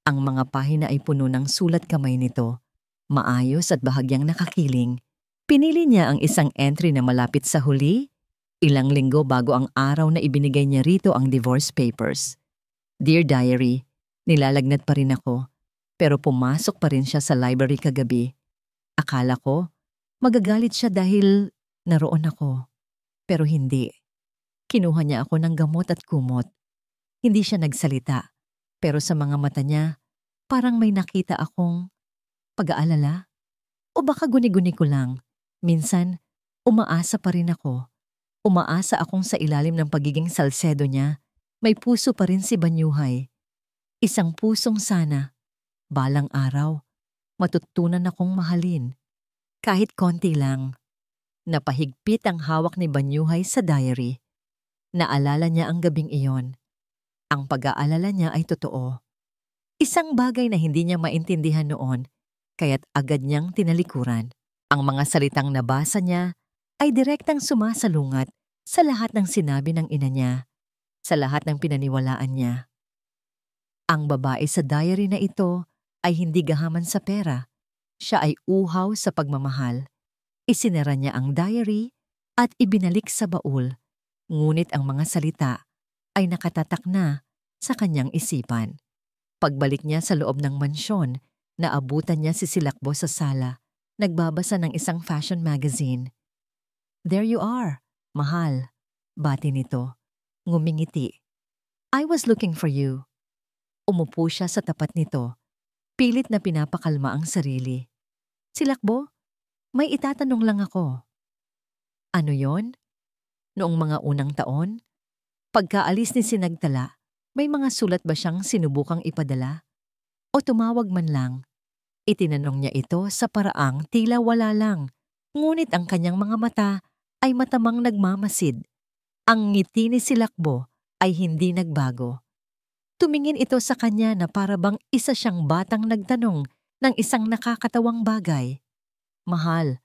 Ang mga pahina ay puno ng sulat kamay nito. Maayos at bahagyang nakakiling. Pinili niya ang isang entry na malapit sa huli, ilang linggo bago ang araw na ibinigay niya rito ang divorce papers. Dear Diary, nilalagnat pa rin ako. Pero pumasok pa rin siya sa library kagabi. Akala ko, magagalit siya dahil naroon ako. Pero hindi. Kinuha niya ako ng gamot at kumot. Hindi siya nagsalita. Pero sa mga mata niya, parang may nakita akong pag-aalala. O baka guni-guni ko lang. Minsan, umaasa pa rin ako. Umaasa akong sa ilalim ng pagiging salsedo niya, may puso pa rin si Banyuhay. Isang pusong sana. Balang araw, matutunan akong mahalin. Kahit konti lang. Napahigpit ang hawak ni Banyuhay sa diary. Naalala niya ang gabing iyon. Ang pag-aalala niya ay totoo. Isang bagay na hindi niya maintindihan noon, kaya't agad niyang tinalikuran. Ang mga salitang nabasa niya ay direktang sumasalungat sa lahat ng sinabi ng ina niya, sa lahat ng pinaniwalaan niya. Ang babae sa diary na ito ay hindi gahaman sa pera. Siya ay uhaw sa pagmamahal. Isinara niya ang diary at ibinalik sa baul. Ngunit ang mga salita ay nakatatak na sa kanyang isipan. Pagbalik niya sa loob ng mansyon, naabutan niya si Silakbo sa sala, nagbabasa ng isang fashion magazine. There you are, mahal. Bati nito. Ngumingiti. I was looking for you. Umupo siya sa tapat nito. Pilit na pinapakalma ang sarili. Silakbo, may itatanong lang ako. Ano yon? Noong mga unang taon, pagkaalis ni Sinagtala, may mga sulat ba siyang sinubukang ipadala? O tumawag man lang? Itinanong niya ito sa paraang tila wala lang, ngunit ang kanyang mga mata ay matamang nagmamasid. Ang ngiti ni Silakbo ay hindi nagbago. Tumingin ito sa kanya na para bang isa siyang batang nagtanong ng isang nakakatawang bagay. Mahal,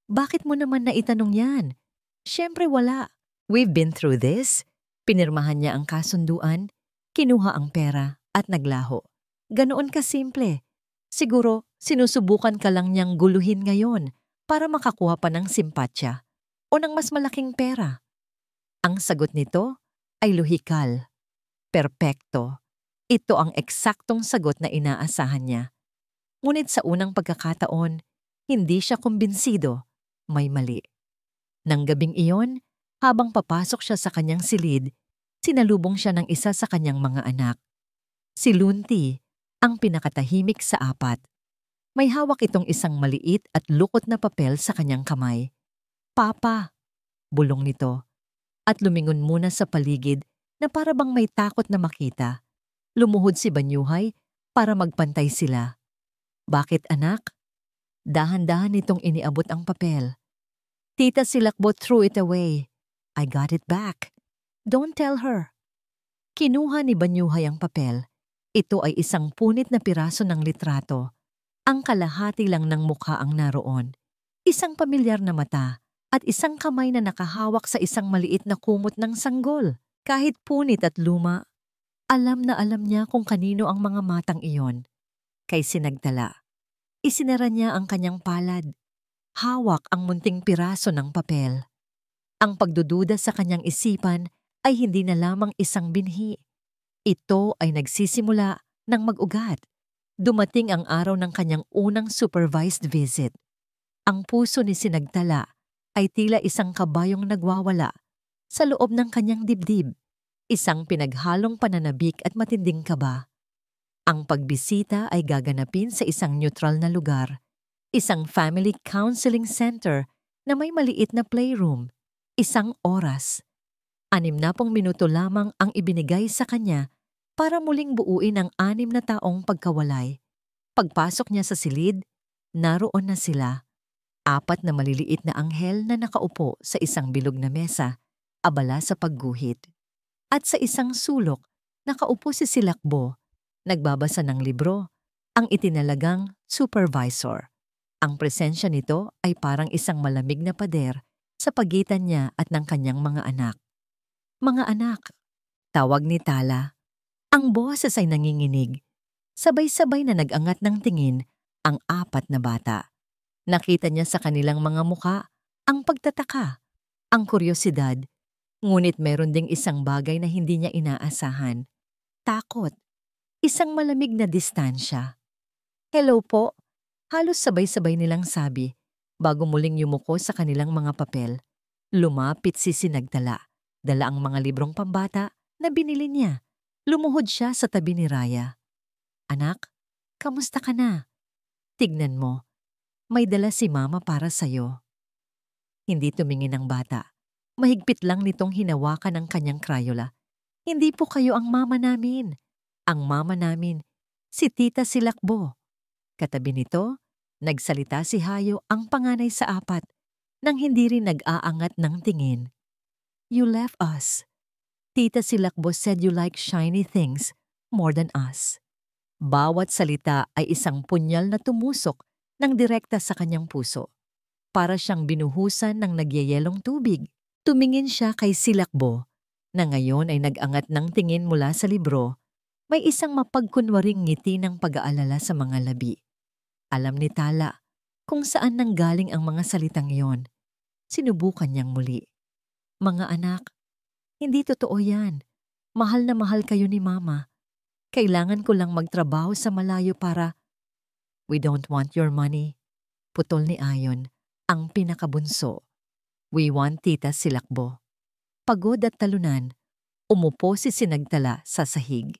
bakit mo naman naitanong yan? Siyempre wala. We've been through this. Pinirmahan niya ang kasunduan, kinuha ang pera at naglaho. Ganoon kasimple. Siguro sinusubukan ka lang niyang guluhin ngayon para makakuha pa ng simpatya o ng mas malaking pera. Ang sagot nito ay lohikal. Perpekto. Ito ang eksaktong sagot na inaasahan niya. Ngunit sa unang pagkakataon, hindi siya kumbinsido. May mali. Nang gabing iyon, habang papasok siya sa kanyang silid, sinalubong siya ng isa sa kanyang mga anak. Si Lunti, ang pinakatahimik sa apat. May hawak itong isang maliit at lukot na papel sa kanyang kamay. Papa, bulong nito. At lumingon muna sa paligid na para bang may takot na makita. Lumuhod si Banyuhay para magpantay sila. Bakit anak? Dahan-dahan nitong iniabot ang papel. Tita Silakbo threw it away. I got it back. Don't tell her. Kinuha ni Banyuhay ang papel. Ito ay isang punit na piraso ng litrato. Ang kalahati lang ng mukha ang naroon. Isang pamilyar na mata at isang kamay na nakahawak sa isang maliit na kumot ng sanggol. Kahit punit at luma, alam na alam niya kung kanino ang mga matang iyon. Kay Sinagtala, isinara niya ang kanyang palad. Hawak ang munting piraso ng papel. Ang pagdududa sa kanyang isipan ay hindi na lamang isang binhi. Ito ay nagsisimula ng mag-ugat. Dumating ang araw ng kanyang unang supervised visit. Ang puso ni Sinagtala ay tila isang kabayong nagwawala sa loob ng kanyang dibdib. Isang pinaghalong pananabik at matinding kaba. Ang pagbisita ay gaganapin sa isang neutral na lugar. Isang family counseling center na may maliit na playroom. Isang oras. 60 minuto lamang ang ibinigay sa kanya para muling buuin ang 6 na taong pagkawalay. Pagpasok niya sa silid, naroon na sila. 4 na maliliit na anghel na nakaupo sa isang bilog na mesa, abala sa pagguhit. At sa isang sulok, nakaupo si Silakbo, nagbabasa ng libro, ang itinalagang supervisor. Ang presensya nito ay parang isang malamig na pader sa pagitan niya at ng kanyang mga anak. Mga anak, tawag ni Tala. Ang boses ay nanginginig. Sabay-sabay na nag-angat ng tingin ang 4 na bata. Nakita niya sa kanilang mga muka ang pagtataka, ang kuryosidad, ngunit meron ding isang bagay na hindi niya inaasahan. Takot. Isang malamig na distansya. Hello po. Halos sabay-sabay nilang sabi bago muling yumuko sa kanilang mga papel. Lumapit si Sinagtala. Dala ang mga librong pambata na binili niya. Lumuhod siya sa tabi ni Raya. Anak, kamusta ka na? Tignan mo. May dala si Mama para sa'yo. Hindi tumingin ang bata. Mahigpit lang nitong hinawakan ang kanyang Crayola. Hindi po kayo ang mama namin. Ang mama namin, si Tita Silakbo. Katabi nito, nagsalita si Hayo ang panganay sa 4 nang hindi rin nag-aangat ng tingin. You left us. Tita Silakbo said you like shiny things more than us. Bawat salita ay isang punyal na tumusok ng direkta sa kanyang puso. Para siyang binuhusan ng nagyayelong tubig. Tumingin siya kay Silakbo, na ngayon ay nag-angat ng tingin mula sa libro. May isang mapagkunwaring ngiti ng pag-aalala sa mga labi. Alam ni Tala kung saan nanggaling ang mga salitang iyon. Sinubukan niyang muli. Mga anak, hindi totoo yan. Mahal na mahal kayo ni Mama. Kailangan ko lang magtrabaho sa malayo para... We don't want your money. Putol ni Ayon, ang pinakabunso. We want Tita Silakbo. Pagod at talunan, umupo si Sinagtala sa sahig.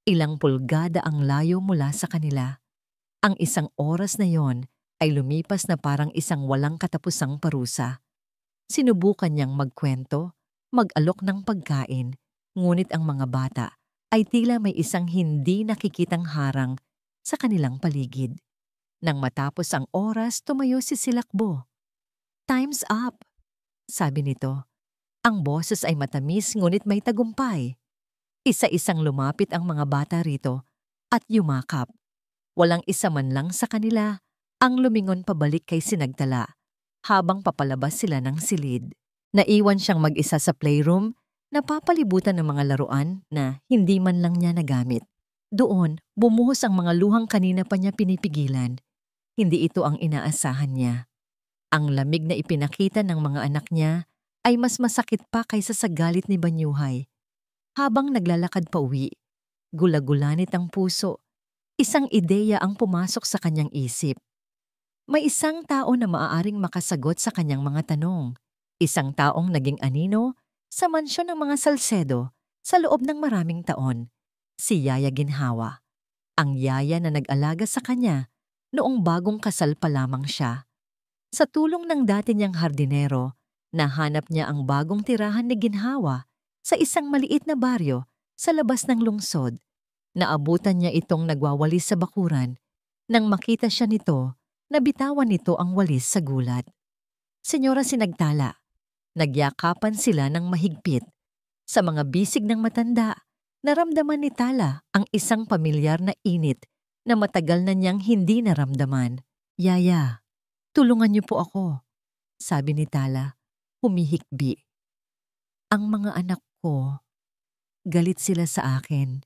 Ilang pulgada ang layo mula sa kanila. Ang isang oras na yon ay lumipas na parang isang walang katapusang parusa. Sinubukan niyang magkwento, mag-alok ng pagkain, ngunit ang mga bata ay tila may isang hindi nakikitang harang sa kanilang paligid. Nang matapos ang oras, tumayo si Silakbo. Time's up, sabi nito. Ang boses ay matamis ngunit may tagumpay. Isa-isang lumapit ang mga bata rito at yumakap. Walang isa man lang sa kanila ang lumingon pabalik kay Sinagtala habang papalabas sila ng silid. Naiwan siyang mag-isa sa playroom, napapalibutan ng mga laruan na hindi man lang niya nagamit. Doon, bumuhos ang mga luhang kanina pa niya pinipigilan. Hindi ito ang inaasahan niya. Ang lamig na ipinakita ng mga anak niya ay mas masakit pa kaysa sa galit ni Banyuhay. Habang naglalakad pa uwi, gula-gulanit ang puso. Isang ideya ang pumasok sa kanyang isip. May isang tao na maaaring makasagot sa kanyang mga tanong. Isang taong naging anino sa mansyon ng mga Salcedo sa loob ng maraming taon. Si Yaya Ginhawa. Ang yaya na nag-alaga sa kanya noong bagong kasal pa lamang siya. Sa tulong ng dati niyang hardinero, nahanap niya ang bagong tirahan ni Ginhawa sa isang maliit na baryo sa labas ng lungsod. Naabutan niya itong nagwawalis sa bakuran. Nang makita siya nito, nabitawan nito ang walis sa gulat. Senyora Sinagtala, nagyakapan sila ng mahigpit. Sa mga bisig ng matanda, naramdaman ni Tala ang isang pamilyar na init na matagal na niyang hindi naramdaman. Yaya, tulungan niyo po ako, sabi ni Tala, humihikbi. Ang mga anak ko, galit sila sa akin.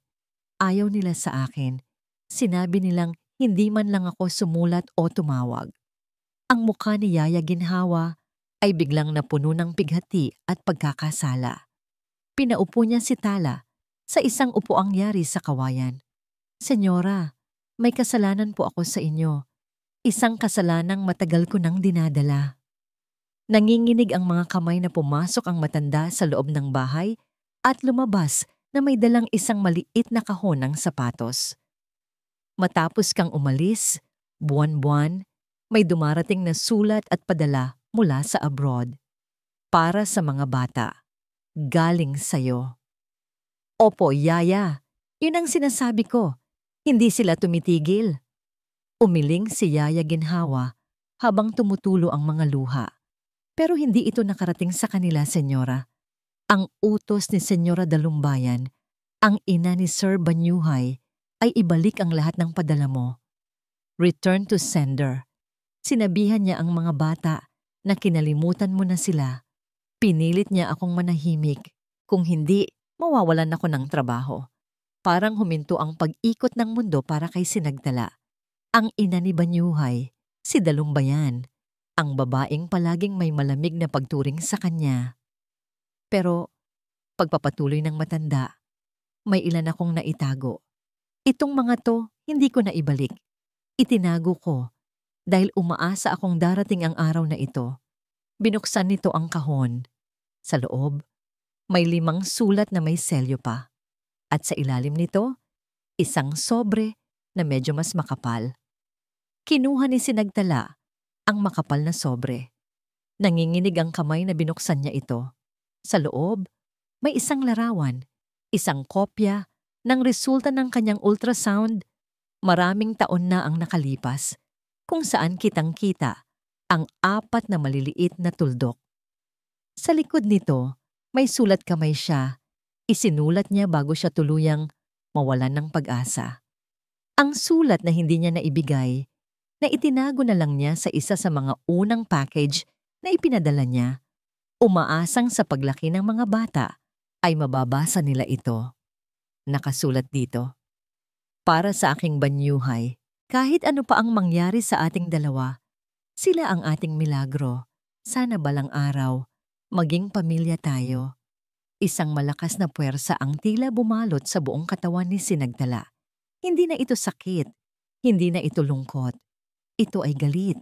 Ayaw nila sa akin. Sinabi nilang hindi man lang ako sumulat o tumawag. Ang mukha ni Yaya Ginhawa ay biglang napuno ng pighati at pagkakasala. Pinaupo niya si Tala sa isang upuang yari sa kawayan. Senyora, may kasalanan po ako sa inyo. Isang kasalanang matagal ko nang dinadala. Nanginginig ang mga kamay na pumasok ang matanda sa loob ng bahay at lumabas na may dalang isang maliit na kahon ng sapatos. Matapos kang umalis, buwan-buwan, may dumarating na sulat at padala mula sa abroad. Para sa mga bata. Galing sa'yo. Opo, Yaya. Yun ang sinasabi ko. Hindi sila tumitigil. Umiling si Yaya Ginhawa habang tumutulo ang mga luha. Pero hindi ito nakarating sa kanila, Senyora. Ang utos ni Senyora Dalumbayan, ang ina ni Sir Banyuhay, ay ibalik ang lahat ng padala mo. Return to sender. Sinabihan niya ang mga bata na kinalimutan mo na sila. Pinilit niya akong manahimik. Kung hindi, mawawalan ako ng trabaho. Parang huminto ang pag-ikot ng mundo para kay Sinagtala. Ang ina ni Banyuhay, si Dalumbayan, ang babaeng palaging may malamig na pagturing sa kanya. Pero, pagpapatuloy ng matanda, may ilan akong naitago. Itong mga to, hindi ko na ibalik. Itinago ko dahil umaasa akong darating ang araw na ito. Binuksan nito ang kahon. Sa loob, may 5 sulat na may selyo pa. At sa ilalim nito, isang sobre na medyo mas makapal. Kinuha ni Sinagtala ang makapal na sobre. Nanginginig ang kamay na binuksan niya ito. Sa loob, may isang larawan, isang kopya ng resulta ng kanyang ultrasound. Maraming taon na ang nakalipas, kung saan kitang-kita ang 4 na maliliit na tuldok. Sa likod nito, may sulat kamay siya. Isinulat niya bago siya tuluyang mawalan ng pag-asa. Ang sulat na hindi niya naibigay, na itinago na lang niya sa isa sa mga unang package na ipinadala niya. Umaasang sa paglaki ng mga bata ay mababasa nila ito. Nakasulat dito, para sa aking Banyuhay, kahit ano pa ang mangyari sa ating dalawa, sila ang ating milagro. Sana balang araw, maging pamilya tayo. Isang malakas na puwersa ang tila bumalot sa buong katawan ni Sinagtala. Hindi na ito sakit, hindi na ito lungkot. Ito ay galit,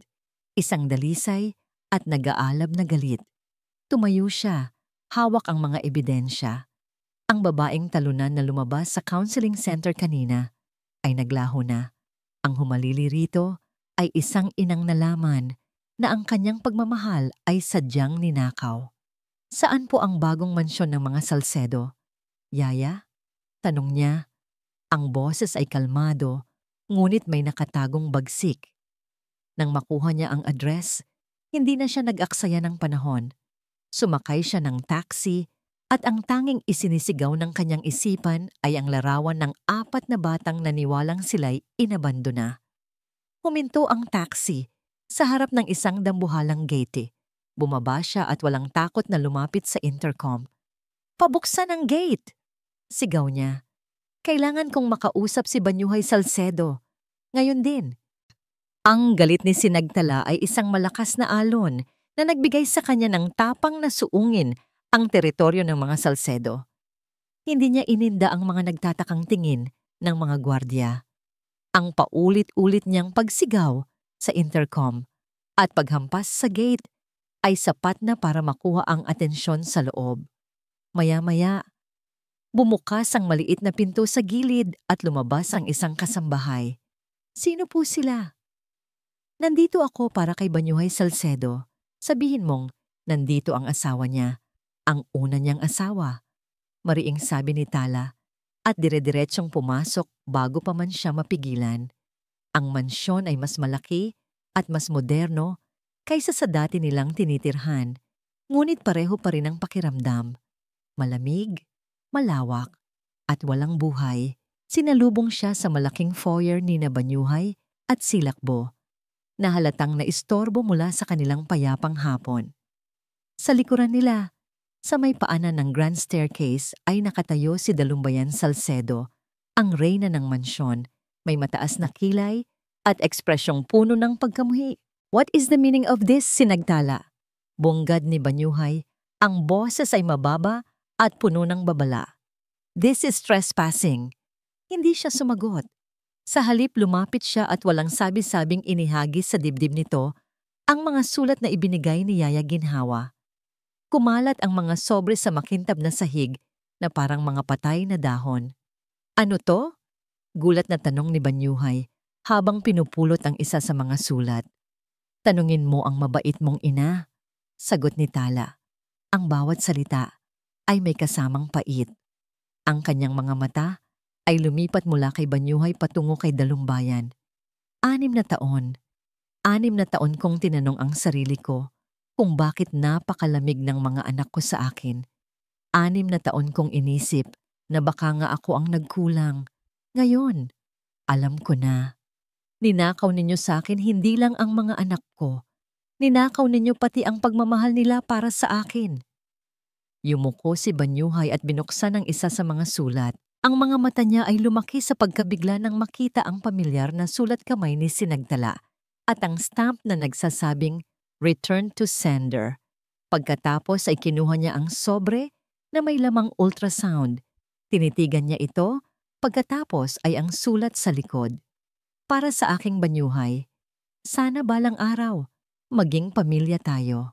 isang dalisay at nag-aalab na galit. Tumayo siya, hawak ang mga ebidensya. Ang babaeng talunan na lumabas sa counseling center kanina ay naglaho na. Ang humalili rito ay isang inang nalaman na ang kanyang pagmamahal ay sadyang ninakaw. Saan po ang bagong mansyon ng mga Salcedo? Yaya? Tanong niya. Ang boses ay kalmado, ngunit may nakatagong bagsik. Nang makuha niya ang address, hindi na siya nag-aksaya ng panahon. Sumakay siya ng taxi at ang tanging isinisigaw ng kanyang isipan ay ang larawan ng 4 na batang naniwalang sila'y inabandona. Huminto ang taxi sa harap ng isang dambuhalang gate. Bumaba siya at walang takot na lumapit sa intercom. "Pabuksan ang gate!" Sigaw niya. "Kailangan kong makausap si Banyuhay Salcedo. Ngayon din." Ang galit ni Sinagtala ay isang malakas na alon na nagbigay sa kanya ng tapang na suungin ang teritoryo ng mga Salcedo. Hindi niya ininda ang mga nagtatakang tingin ng mga gwardya. Ang paulit-ulit niyang pagsigaw sa intercom at paghampas sa gate ay sapat na para makuha ang atensyon sa loob. Maya-maya, bumukas ang maliit na pinto sa gilid at lumabas ang isang kasambahay. "Sino po sila?" "Nandito ako para kay Banyuhay Salcedo. Sabihin mong, nandito ang asawa niya, ang una niyang asawa," mariing sabi ni Tala, at dire-diretsyong pumasok bago pa man siya mapigilan. Ang mansyon ay mas malaki at mas moderno kaysa sa dati nilang tinitirhan, ngunit pareho pa rin ang pakiramdam. Malamig, malawak, at walang buhay. Sinalubong siya sa malaking foyer ni Banyuhay at Silakbo, na halatang naistorbo mula sa kanilang payapang hapon. Sa likuran nila, sa may paanan ng grand staircase ay nakatayo si Dalumbayan Salcedo, ang reyna ng mansyon, may mataas na kilay at ekspresyong puno ng pagkamuhi. "What is the meaning of this, Sinagtala?" Bunggad ni Banyuhay, ang boses ay mababa at puno ng babala. "This is trespassing." Hindi siya sumagot. Sa halip lumapit siya at walang sabi-sabing inihagis sa dibdib nito ang mga sulat na ibinigay ni Yaya Ginhawa. Kumalat ang mga sobre sa makintab na sahig na parang mga patay na dahon. "Ano to?" Gulat na tanong ni Banyuhay habang pinupulot ang isa sa mga sulat. "Tanungin mo ang mabait mong ina," sagot ni Tala. Ang bawat salita ay may kasamang pait. Ang kanyang mga mata ay lumipat mula kay Banyuhay patungo kay Dalumbayan. 6 na taon. 6 na taon kong tinanong ang sarili ko kung bakit napakalamig ng mga anak ko sa akin. 6 na taon kong inisip na baka nga ako ang nagkulang. Ngayon, alam ko na. Ninakaw ninyo sa akin hindi lang ang mga anak ko. Ninakaw ninyo pati ang pagmamahal nila para sa akin." Yumuko si Banyuhay at binuksan ang isa sa mga sulat. Ang mga mata niya ay lumaki sa pagkabigla nang makita ang pamilyar na sulat kamay ni Sinagtala at ang stamp na nagsasabing "Return to sender." Pagkatapos ay kinuha niya ang sobre na may lamang ultrasound. Tinitigan niya ito, pagkatapos ay ang sulat sa likod. "Para sa aking Banyuhay, sana balang araw, maging pamilya tayo."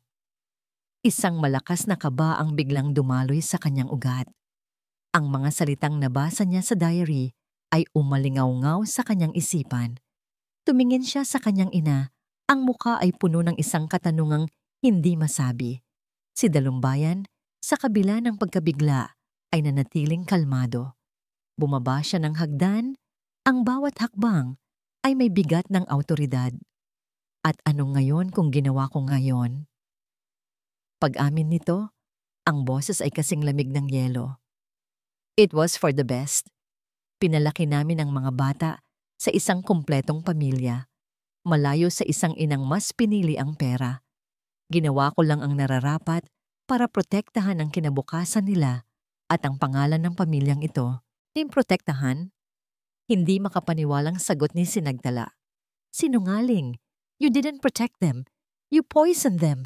Isang malakas na kaba ang biglang dumaloy sa kanyang ugat. Ang mga salitang nabasa niya sa diary ay umalingaw-ngaw sa kanyang isipan. Tumingin siya sa kanyang ina, ang muka ay puno ng isang katanungang hindi masabi. Si Dalumbayan, sa kabila ng pagkabigla, ay nanatiling kalmado. Bumaba siya ng hagdan, ang bawat hakbang ay may bigat ng awtoridad. At ano ngayon kung ginawa ko ngayon? Pag-amin nito, ang boses ay kasing lamig ng yelo. "It was for the best. Pinalaki namin ang mga bata sa isang kumpletong pamilya, malayo sa isang inang mas pinili ang pera. Ginawa ko lang ang nararapat para protektahan ang kinabukasan nila at ang pangalan ng pamilyang ito." "Protektahan?" Hindi makapaniwalang sagot ni Sinagtala. "Sinungaling. You didn't protect them. You poisoned them.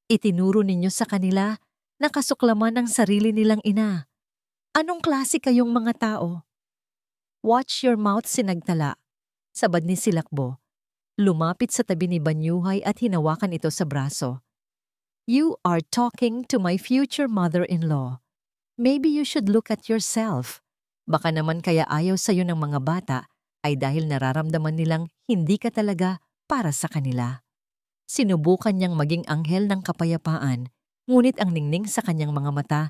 Itinuro ninyo sa kanila na kasuklaman ng sarili nilang ina. Anong klase kayong mga tao?" "Watch your mouth, Sinagtala," sabad ni Silakbo. Lumapit sa tabi ni Banyuhay at hinawakan ito sa braso. "You are talking to my future mother-in-law. Maybe you should look at yourself. Baka naman kaya ayaw sa'yo ng mga bata ay dahil nararamdaman nilang hindi ka talaga para sa kanila." Sinubukan niyang maging anghel ng kapayapaan, ngunit ang ningning sa kanyang mga mata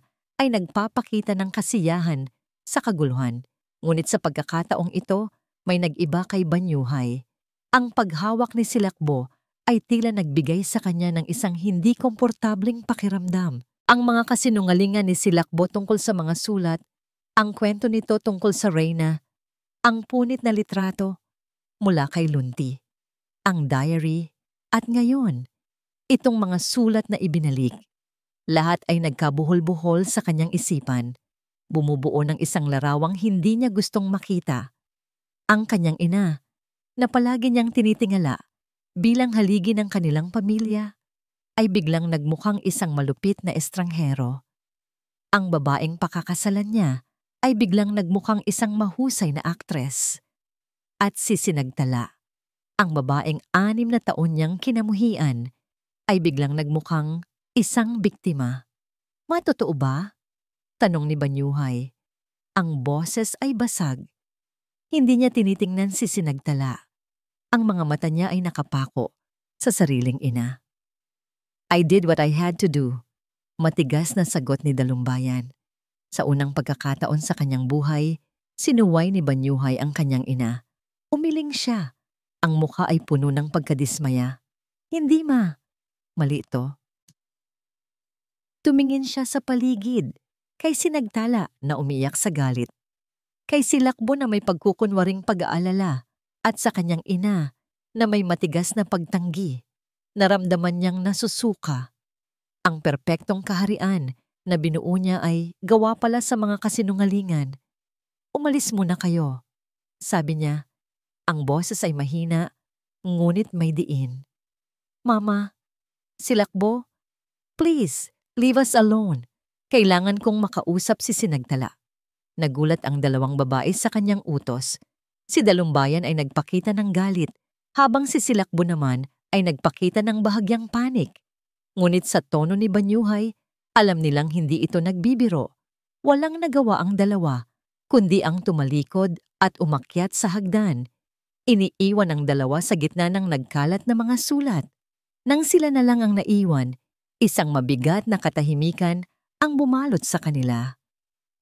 ay nagpapakita ng kasiyahan sa kaguluhan. Ngunit sa pagkakataong ito, may nag-iba kay Banyuhay. Ang paghawak ni Silakbo ay tila nagbigay sa kanya ng isang hindi komportabling pakiramdam. Ang mga kasinungalingan ni Silakbo tungkol sa mga sulat, ang kwento nito tungkol sa reyna, ang punit na litrato mula kay Lunti, ang diary, at ngayon, Itong mga sulat na ibinalik, lahat ay nagkabuhol-buhol sa kanyang isipan. Bumubuo ng isang larawang hindi niya gustong makita. Ang kanyang ina, na palagi niyang tinitingala bilang haligi ng kanilang pamilya, ay biglang nagmukhang isang malupit na estranghero. Ang babaeng pakakasalan niya ay biglang nagmukhang isang mahusay na aktres. At si Sinagtala, ang babaeng 6 na taon niyang kinamuhian, ay biglang nagmukhang isang biktima. Matotoo ba? Tanong ni Banyuhay. Ang boses ay basag. Hindi niya tinitingnan si Sinagtala. Ang mga mata niya ay nakapako sa sariling ina. I did what I had to do. Matigas na sagot ni Dalumbayan. Sa unang pagkakataon sa kanyang buhay, sinuway ni Banyuhay ang kanyang ina. Umiling siya. Ang mukha ay puno ng pagkadismaya. Hindi ma. Mali ito. Tumingin siya sa paligid, kay Sinagtala na umiyak sa galit, kay Silakbo na may pagkukunwaring pag-aalala, at sa kanyang ina na may matigas na pagtanggi. Naramdaman niyang nasusuka. Ang perpektong kaharian na binuo niya ay gawa pala sa mga kasinungalingan. Umalis muna kayo, sabi niya. Ang boses ay mahina, ngunit may diin. Mama, Silakbo, please, leave us alone. Kailangan kong makausap si Sinagtala. Nagulat ang dalawang babae sa kanyang utos. Si Dalumbayan ay nagpakita ng galit, habang si Silakbo naman ay nagpakita ng bahagyang panik. Ngunit sa tono ni Banyuhay, alam nilang hindi ito nagbibiro. Walang nagawa ang dalawa, kundi ang tumalikod at umakyat sa hagdan. Iniiwan ang dalawa sa gitna ng nagkalat na mga sulat. Nang sila na lang ang naiwan, isang mabigat na katahimikan ang bumalot sa kanila.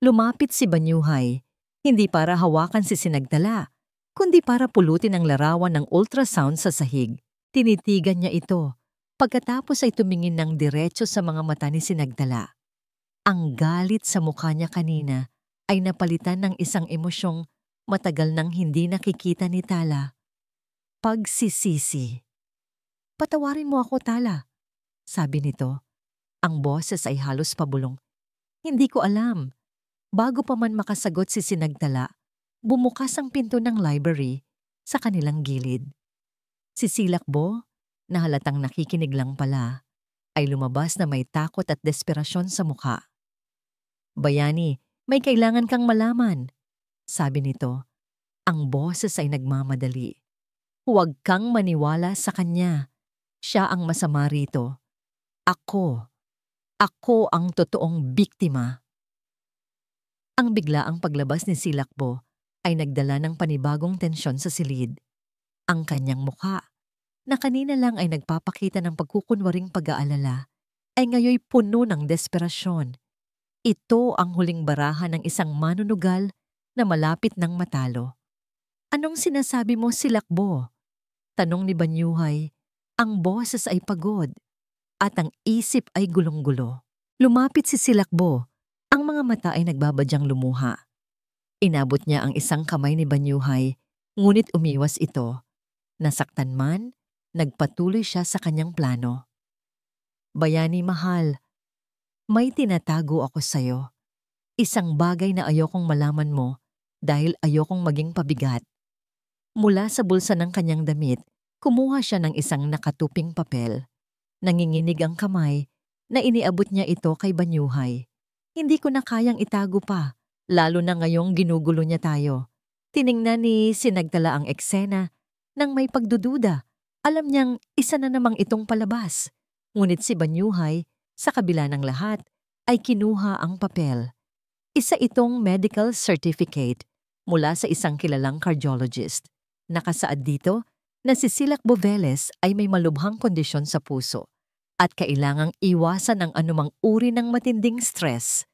Lumapit si Banyuhay, hindi para hawakan si Sinagtala, kundi para pulutin ang larawan ng ultrasound sa sahig. Tinitigan niya ito, pagkatapos ay tumingin ng diretso sa mga mata ni Sinagtala. Ang galit sa mukha niya kanina ay napalitan ng isang emosyong matagal nang hindi nakikita ni Tala. Pagsisisi. Patawarin mo ako, Tala, sabi nito. Ang boses ay halos pabulong. Hindi ko alam. Bago pa man makasagot si Sinagtala, bumukas ang pinto ng library sa kanilang gilid. Si Silakbo, na halatang nakikinig lang pala, ay lumabas na may takot at desperasyon sa mukha. Bayani, may kailangan kang malaman, sabi nito. Ang boses ay nagmamadali. Huwag kang maniwala sa kanya. Siya ang masama rito. Ako ang totoong biktima. Ang biglaang paglabas ni Silakbo ay nagdala ng panibagong tensyon sa silid. Ang kanyang mukha, na kanina lang ay nagpapakita ng pagkukunwaring pag-aalala, ay ngayoy puno ng desperasyon. Ito ang huling baraha ng isang manunugal na malapit ng matalo. Anong sinasabi mo, Silakbo? Tanong ni Banyuhay. Ang boses ay pagod at ang isip ay gulong-gulo. Lumapit si Silakbo. Ang mga mata ay nagbabadyang lumuha. Inabot niya ang isang kamay ni Banyuhay, ngunit umiwas ito. Nasaktan man, nagpatuloy siya sa kanyang plano. Bayani mahal, may tinatago ako sa'yo. Isang bagay na ayokong malaman mo dahil ayokong maging pabigat. Mula sa bulsa ng kanyang damit, kumuha siya ng isang nakatuping papel. Nanginginig ang kamay na iniabot niya ito kay Banyuhay. Hindi ko na kayang itago pa, lalo na ngayong ginugulo niya tayo. Tiningnan ni Sinagtala ang eksena nang may pagdududa. Alam niyang isa na namang itong palabas. Ngunit si Banyuhay, sa kabila ng lahat, ay kinuha ang papel. Isa itong medical certificate mula sa isang kilalang cardiologist. Nakasaad dito na si Silakbo Velez ay may malubhang kondisyon sa puso at kailangang iwasan ang anumang uri ng matinding stress.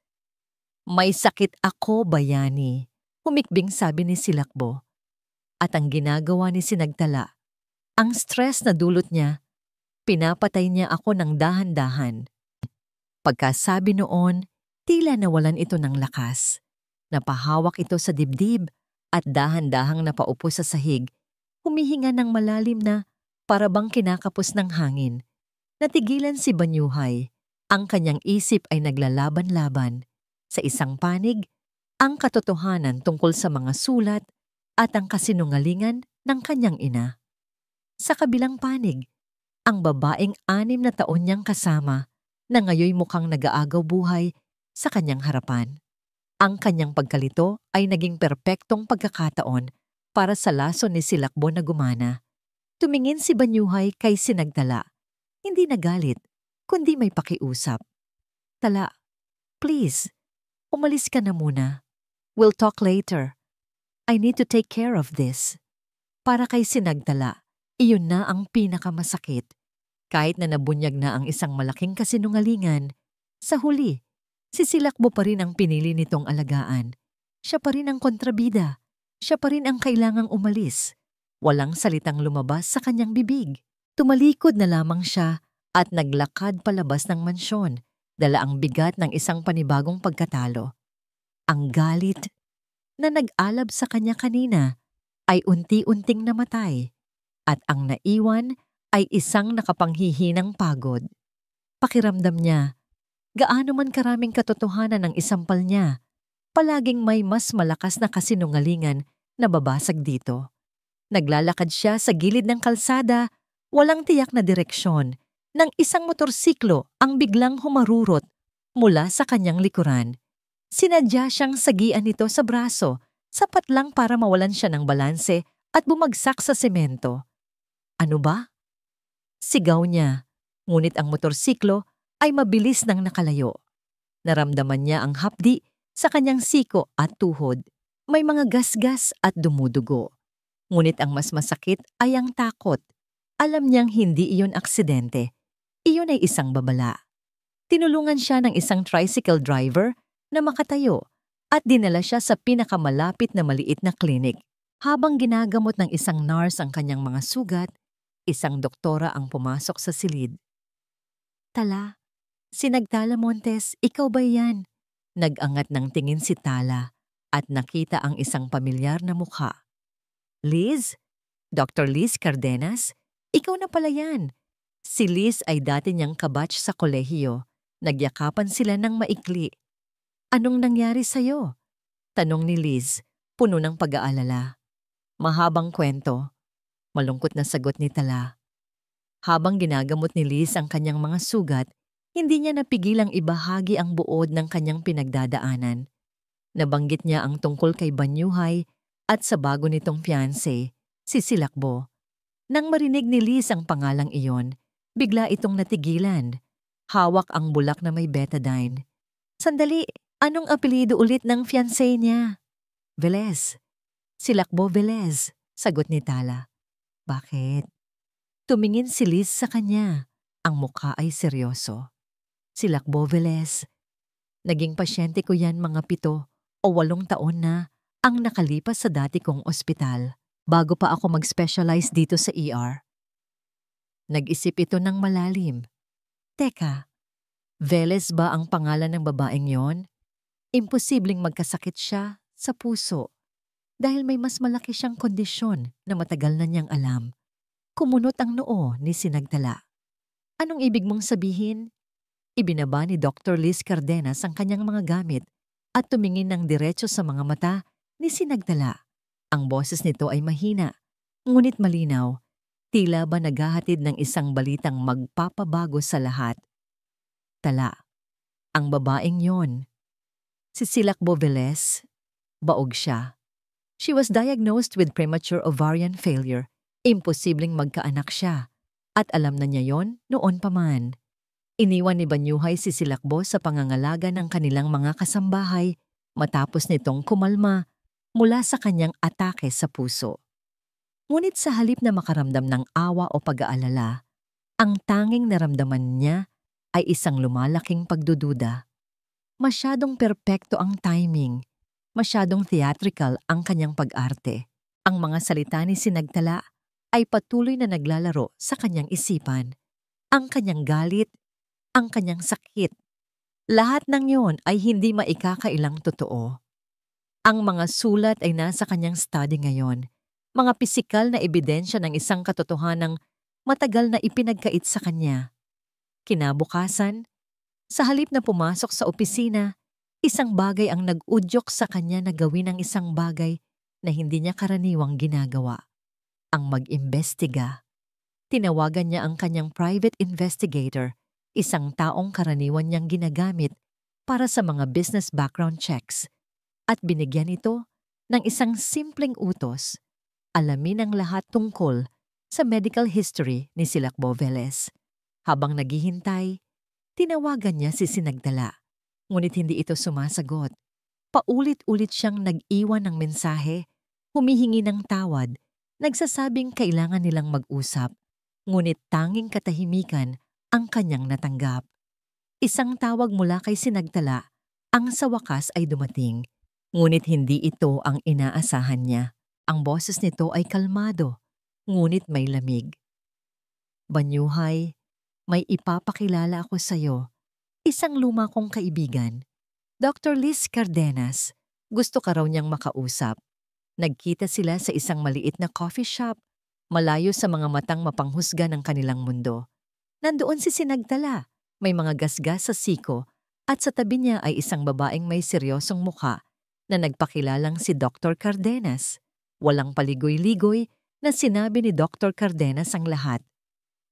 May sakit ako, Bayani, humikbing sabi ni Silakbo. At ang ginagawa ni Sinagtala, ang stress na dulot niya, pinapatay niya ako ng dahan-dahan. Pagkasabi noon, tila nawalan ito ng lakas. Napahawak ito sa dibdib at dahan-dahang napaupo sa sahig, humihinga ng malalim na parabang kinakapos ng hangin. Natigilan si Banyuhay. Ang kanyang isip ay naglalaban-laban. Sa isang panig, ang katotohanan tungkol sa mga sulat at ang kasinungalingan ng kanyang ina. Sa kabilang panig, ang babaeng 6 na taon niyang kasama na ngayoy mukhang nag-aagaw buhay sa kanyang harapan. Ang kanyang pagkalito ay naging perpektong pagkakataon para sa lason ni Silakbo na gumana. Tumingin si Banyuhay kay Sinagtala. Hindi nagalit, kundi may pakiusap. Tala, please, umalis ka na muna. We'll talk later. I need to take care of this. Para kay Sinagtala, iyon na ang pinakamasakit. Kahit na nabunyag na ang isang malaking kasinungalingan, sa huli, si Silakbo pa rin ang pinili nitong alagaan. Siya pa rin ang kontrabida. Siya pa rin ang kailangang umalis. Walang salitang lumabas sa kanyang bibig. Tumalikod na lamang siya at naglakad palabas ng mansyon, dala ang bigat ng isang panibagong pagkatalo. Ang galit na nag-alab sa kanya kanina ay unti-unting namatay at ang naiwan ay isang nakapanghihinang pagod. Pakiramdam niya, gaano man karaming katotohanan ang isampal niya, palaging may mas malakas na kasinungalingan na babasag dito. Naglalakad siya sa gilid ng kalsada, walang tiyak na direksyon, nang isang motorsiklo ang biglang humarurot mula sa kanyang likuran. Sinadya siyang sagian nito sa braso, sapat lang para mawalan siya ng balanse at bumagsak sa semento. Ano ba? Sigaw niya, ngunit ang motorsiklo ay mabilis nang nakalayo. Naramdaman niya ang hapdi sa kanyang siko at tuhod. May mga gasgas at dumudugo. Ngunit ang mas masakit ay ang takot. Alam niyang hindi iyon aksidente. Iyon ay isang babala. Tinulungan siya ng isang tricycle driver na makatayo at dinala siya sa pinakamalapit na maliit na klinik. Habang ginagamot ng isang nurse ang kanyang mga sugat, isang doktora ang pumasok sa silid. Tala, Sinagtala Montes, ikaw ba yan? Nag-angat ng tingin si Tala at nakita ang isang pamilyar na mukha. Liz? Dr. Liz Cardenas? Ikaw na pala yan. Si Liz ay dati niyang kabatch sa kolehiyo. Nagyakapan sila ng maikli. Anong nangyari sa'yo? Tanong ni Liz, puno ng pag-aalala. Mahabang kwento. Malungkot na sagot ni Tala. Habang ginagamot ni Liz ang kanyang mga sugat, hindi niya napigilang ibahagi ang buod ng kanyang pinagdadaanan. Nabanggit niya ang tungkol kay Banyuhay at sa bago nitong fiancé, si Silakbo. Nang marinig ni Liz ang pangalang iyon, bigla itong natigilan. Hawak ang bulak na may betadine. Sandali, anong apelyido ulit ng fiancé niya? Velez. Silakbo Velez, sagot ni Tala. Bakit? Tumingin si Liz sa kanya. Ang mukha ay seryoso. Silakbo Velez. Naging pasyente ko yan mga 7 o 8 taon na ang nakalipas sa dati kong ospital bago pa ako mag-specialize dito sa ER. Nag-isip ito ng malalim. Teka, Velez ba ang pangalan ng babaeng yon? Imposibleng magkasakit siya sa puso dahil may mas malaki siyang kondisyon na matagal na niyang alam. Kumunot ang noo ni Sinagtala. Anong ibig mong sabihin? Ibinaba ni Dr. Liz Cardenas ang kanyang mga gamit at tumingin ng diretso sa mga mata ni Sinagtala. Ang boses nito ay mahina, ngunit malinaw. Tila ba naghahatid ng isang balitang magpapabago sa lahat. Tala, ang babaeng yon. Si Silakbo Velez, baog siya. She was diagnosed with premature ovarian failure. Imposibleng magkaanak siya. At alam na niya yon noon pa man. Iniwan ni Banyuhay si Silakbo sa pangangalaga ng kanilang mga kasambahay matapos nitong kumalma mula sa kanyang atake sa puso. Ngunit sa halip na makaramdam ng awa o pag-aalala, ang tanging naramdaman niya ay isang lumalaking pagdududa. Masyadong perpekto ang timing, masyadong theatrical ang kanyang pag-arte. Ang mga salita ni Sinagtala ay patuloy na naglalaro sa kanyang isipan. Ang kanyang galit, ang kanyang sakit. Lahat ng yon ay hindi maikakailang totoo. Ang mga sulat ay nasa kanyang study ngayon, mga pisikal na ebidensya ng isang katotohanang matagal na ipinagkait sa kanya. Kinabukasan, sa halip na pumasok sa opisina, isang bagay ang nag-udyok sa kanya na gawin ang isang bagay na hindi niya karaniwang ginagawa. Ang mag-imbestiga. Tinawagan niya ang kanyang private investigator, isang taong karaniwan niyang ginagamit para sa mga business background checks, at binigyan ito ng isang simpleng utos: alamin ang lahat tungkol sa medical history ni Silakbo Velez. Habang naghihintay, tinawagan niya si Sinagdala, ngunit hindi ito sumasagot. Paulit-ulit siyang nag-iwan ng mensahe, humihingi ng tawad, nagsasabing kailangan nilang mag-usap, ngunit tanging katahimikan ang kanyang natanggap. Isang tawag mula kay Sinagdala ang sa wakas ay dumating, ngunit hindi ito ang inaasahan niya. Ang boses nito ay kalmado, ngunit may lamig. Banyuhay, may ipapakilala ako sa iyo. Isang luma kong kaibigan, Dr. Liz Cardenas. Gusto ka raw niyang makausap. Nagkita sila sa isang maliit na coffee shop, malayo sa mga matang mapanghusga ng kanilang mundo. Nandoon si Sinagdala, may mga gasgas sa siko, at sa tabi niya ay isang babaeng may seryosong mukha na nagpakilalang si Dr. Cardenas. Walang paligoy-ligoy na sinabi ni Dr. Cardenas ang lahat.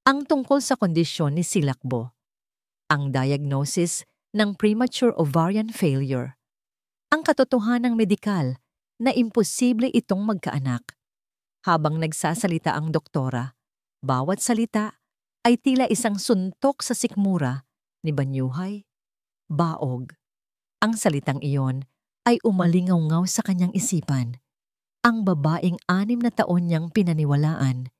Ang tungkol sa kondisyon ni Silakbo. Ang diagnosis ng premature ovarian failure. Ang katotohanang medikal na imposible itong magkaanak. Habang nagsasalita ang doktora, bawat salita ay tila isang suntok sa sikmura ni Banyuhay. Baog. Ang salitang iyon ay umalingaw-ngaw sa kanyang isipan. Ang babaeng 6 na taon niyang pinaniwalaan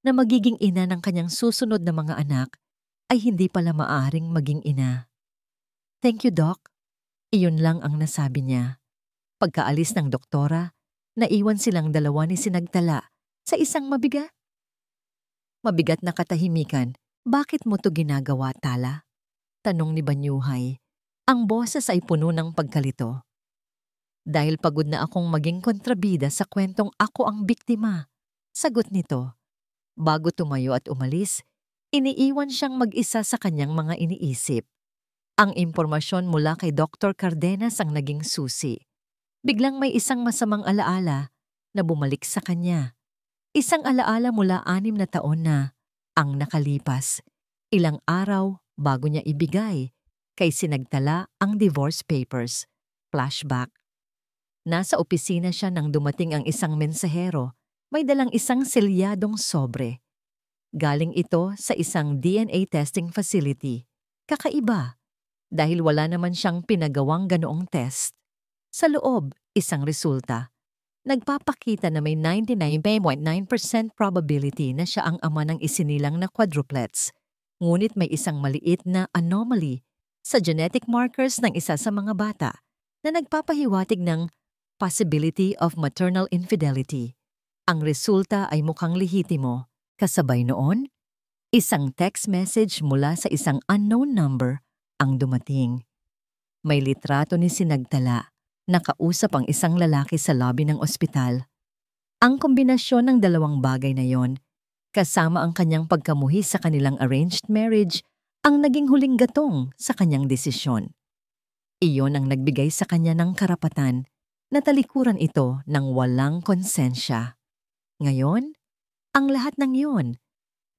na magiging ina ng kanyang susunod na mga anak ay hindi pala maaaring maging ina. Thank you, Doc. Iyon lang ang nasabi niya. Pagkaalis ng doktora, naiwan silang dalawa ni Sinagdala sa isang mabigat na katahimikan. Bakit mo to ginagawa, Tala? Tanong ni Banyuhay. Ang boses ay puno ng pagkalito. Dahil pagod na akong maging kontrabida sa kwentong ako ang biktima. Sagot nito. Bago tumayo at umalis, iniiwan siyang mag-isa sa kanyang mga iniisip. Ang impormasyon mula kay Dr. Cardenas ang naging susi. Biglang may isang masamang alaala na bumalik sa kanya. Isang alaala mula 6 na taon na ang nakalipas. Ilang araw bago niya ibigay kay Sinagdala ang divorce papers. Flashback. Nasa opisina siya nang dumating ang isang mensahero. May dalang isang selyadong sobre. Galing ito sa isang DNA testing facility. Kakaiba, dahil wala naman siyang pinagawang ganoong test. Sa loob, isang resulta. Nagpapakita na may 99.9% probability na siya ang ama ng isinilang na quadruplets. Ngunit may isang maliit na anomaly sa genetic markers ng isa sa mga bata na nagpapahiwatig ng possibility of maternal infidelity. Ang resulta ay mukhang lehitimo. Kasabay noon, isang text message mula sa isang unknown number ang dumating. May litrato ni Sinagdala. Nakausap ang isang lalaki sa lobby ng ospital. Ang kombinasyon ng dalawang bagay na yon, kasama ang kanyang pagkamuhi sa kanilang arranged marriage, ang naging huling gatong sa kanyang desisyon. Iyon ang nagbigay sa kanya ng karapatan na talikuran ito ng walang konsensya. Ngayon, ang lahat ng iyon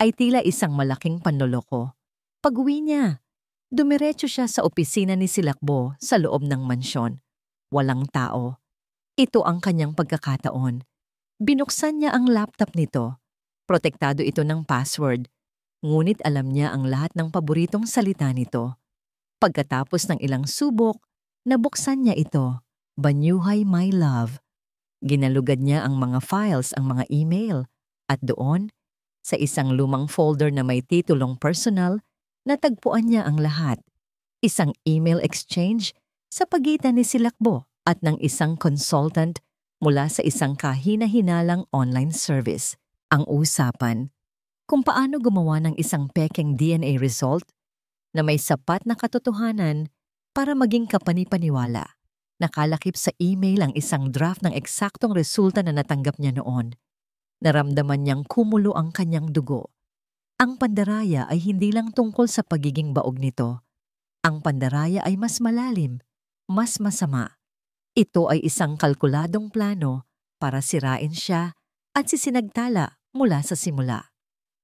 ay tila isang malaking panloloko. Pag-uwi niya, dumiretso siya sa opisina ni Silakbo sa loob ng mansyon. Walang tao. Ito ang kanyang pagkakataon. Binuksan niya ang laptop nito. Protektado ito ng password. Ngunit alam niya ang lahat ng paboritong salita nito. Pagkatapos ng ilang subok, nabuksan niya ito. Banyuhay, my love. Ginalugad niya ang mga files, ang mga email. At doon, sa isang lumang folder na may titulong personal, natagpuan niya ang lahat. Isang email exchange sa pagitan ni Silakbo at ng isang consultant mula sa isang kahina-hinalang online service. Ang usapan, kung paano gumawa ng isang pekeng DNA result na may sapat na katotohanan para maging kapanipaniwala. Nakalakip sa email ang isang draft ng eksaktong resulta na natanggap niya noon. Naramdaman niyang kumulo ang kanyang dugo. Ang pandaraya ay hindi lang tungkol sa pagiging baog nito. Ang pandaraya ay mas malalim, mas masama. Ito ay isang kalkuladong plano para sirain siya at sisinagtala mula sa simula.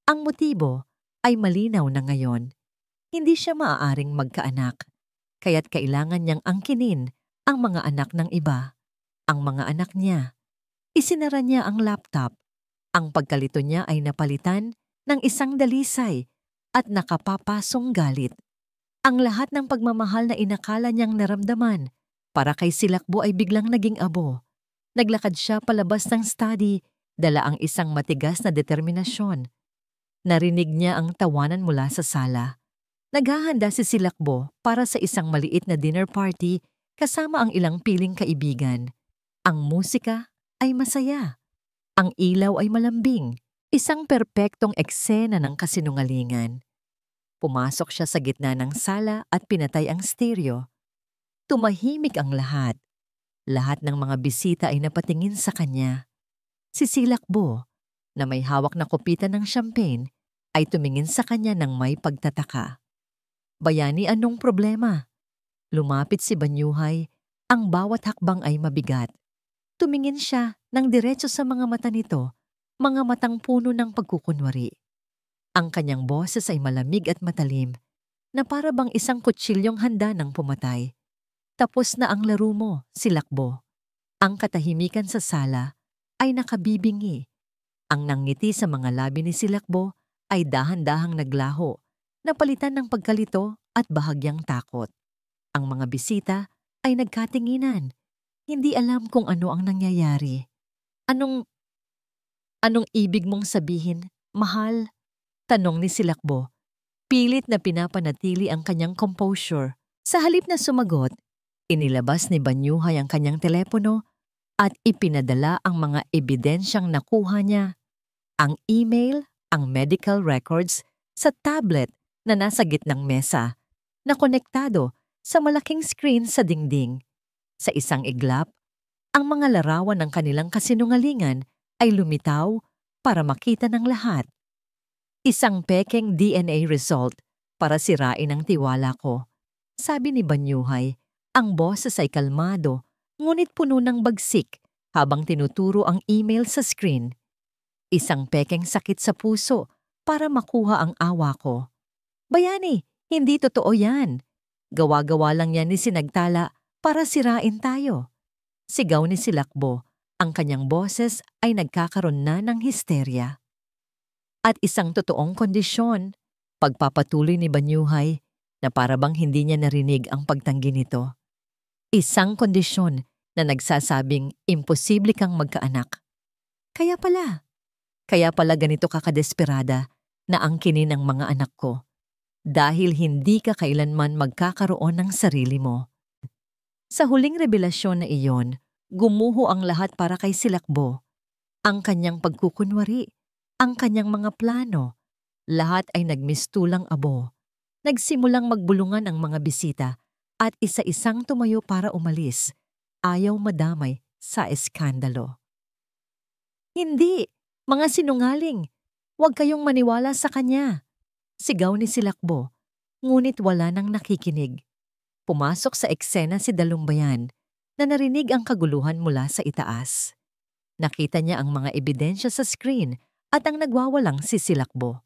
Ang motibo ay malinaw na ngayon. Hindi siya maaaring magkaanak, kaya't kailangan niyang angkinin ang mga anak ng iba, ang mga anak niya. Isinara niya ang laptop. Ang pagkalito niya ay napalitan ng isang dalisay at nakapapasong galit. Ang lahat ng pagmamahal na inakala niyang naramdaman para kay Silakbo ay biglang naging abo. Naglakad siya palabas ng study, dala ang isang matigas na determinasyon. Narinig niya ang tawanan mula sa sala. Naghahanda si Silakbo para sa isang maliit na dinner party kasama ang ilang piling kaibigan. Ang musika ay masaya. Ang ilaw ay malambing, isang perpektong eksena ng kasinungalingan. Pumasok siya sa gitna ng sala at pinatay ang stereo. Tumahimik ang lahat. Lahat ng mga bisita ay napatingin sa kanya. Si Silakbo, na may hawak na kopita ng champagne, ay tumingin sa kanya ng may pagtataka. Bayani, anong problema? Lumapit si Banyuhay, ang bawat hakbang ay mabigat. Tumingin siya ng diretso sa mga mata nito, mga matang puno ng pagkukunwari. Ang kanyang boses ay malamig at matalim, na para bang isang kutsilyong handa ng pumatay. Tapos na ang laro mo, Silakbo. Ang katahimikan sa sala ay nakabibingi. Ang nangiti sa mga labi ni Silakbo ay dahan-dahang naglaho, napalitan ng pagkalito at bahagyang takot. Ang mga bisita ay nagkatinginan. Hindi alam kung ano ang nangyayari. Anong ibig mong sabihin, mahal? Tanong ni Silakbo. Pilit na pinapanatili ang kanyang composure. Sa halip na sumagot, inilabas ni Banyuhay ang kanyang telepono at ipinadala ang mga ebidensyang nakuha niya. Ang email, ang medical records, sa tablet na nasa gitnang mesa, na konektado sa malaking screen sa dingding. Sa isang iglap, ang mga larawan ng kanilang kasinungalingan ay lumitaw para makita ng lahat. Isang pekeng DNA result para sirain ang tiwala ko. Sabi ni Banyuhay, ang boses ay kalmado, ngunit puno ng bagsik habang tinuturo ang email sa screen. Isang pekeng sakit sa puso para makuha ang awa ko. Bayani, hindi totoo yan. Gawa-gawa lang yan ni Sinagtala para sirain tayo. Sigaw ni Silakbo, ang kanyang boses ay nagkakaroon na ng histerya. At isang totoong kondisyon, pagpapatuloy ni Banyuhay na para bang hindi niya narinig ang pagtanggi nito. Isang kondisyon na nagsasabing imposible kang magkaanak. Kaya pala ganito ka kadesperada na angkinin ang mga anak ko. Dahil hindi ka kailanman magkakaroon ng sarili mo. Sa huling revelasyon na iyon, gumuho ang lahat para kay Silakbo. Ang kanyang pagkukunwari, ang kanyang mga plano, lahat ay nagmistulang abo. Nagsimulang magbulungan ang mga bisita at isa-isang tumayo para umalis. Ayaw madamay sa eskandalo. Hindi! Mga sinungaling! Huwag kayong maniwala sa kanya! Sigaw ni Silakbo, ngunit wala nang nakikinig. Pumasok sa eksena si Dalumbayan na narinig ang kaguluhan mula sa itaas. Nakita niya ang mga ebidensya sa screen at ang nagwawalang si Silakbo.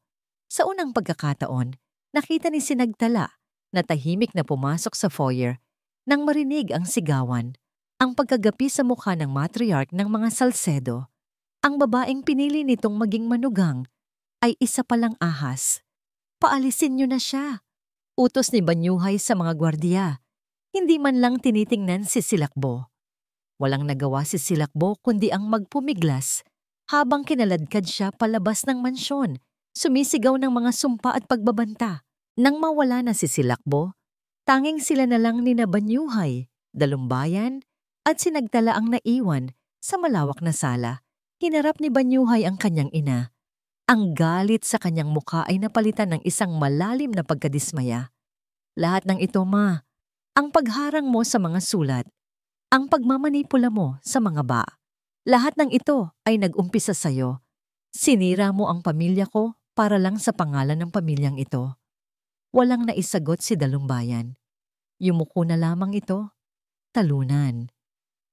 Sa unang pagkakataon, nakita ni Sinagtala na tahimik na pumasok sa foyer nang marinig ang sigawan, ang pagkagapi sa mukha ng matriarch ng mga Salcedo. Ang babaeng pinili nitong maging manugang ay isa palang ahas. Paalisin niyo na siya. Utos ni Banyuhay sa mga gwardiya. Hindi man lang tinitingnan si Silakbo. Walang nagawa si Silakbo kundi ang magpumiglas habang kinaladkad siya palabas ng mansyon, sumisigaw ng mga sumpa at pagbabanta. Nang mawala na si Silakbo, tanging sila na lang ni Banyuhay, Dalumbayan at Sinagtala ang naiwan sa malawak na sala. Hinarap ni Banyuhay ang kanyang ina. Ang galit sa kanyang mukha ay napalitan ng isang malalim na pagkadismaya. Lahat ng ito, Ma, ang pagharang mo sa mga sulat, ang pagmamanipula mo sa mga lahat ng ito ay nag-umpisa sa'yo. Sinira mo ang pamilya ko para lang sa pangalan ng pamilyang ito. Walang naisagot si Dalumbayan. Yumuko na lamang ito. Talunan.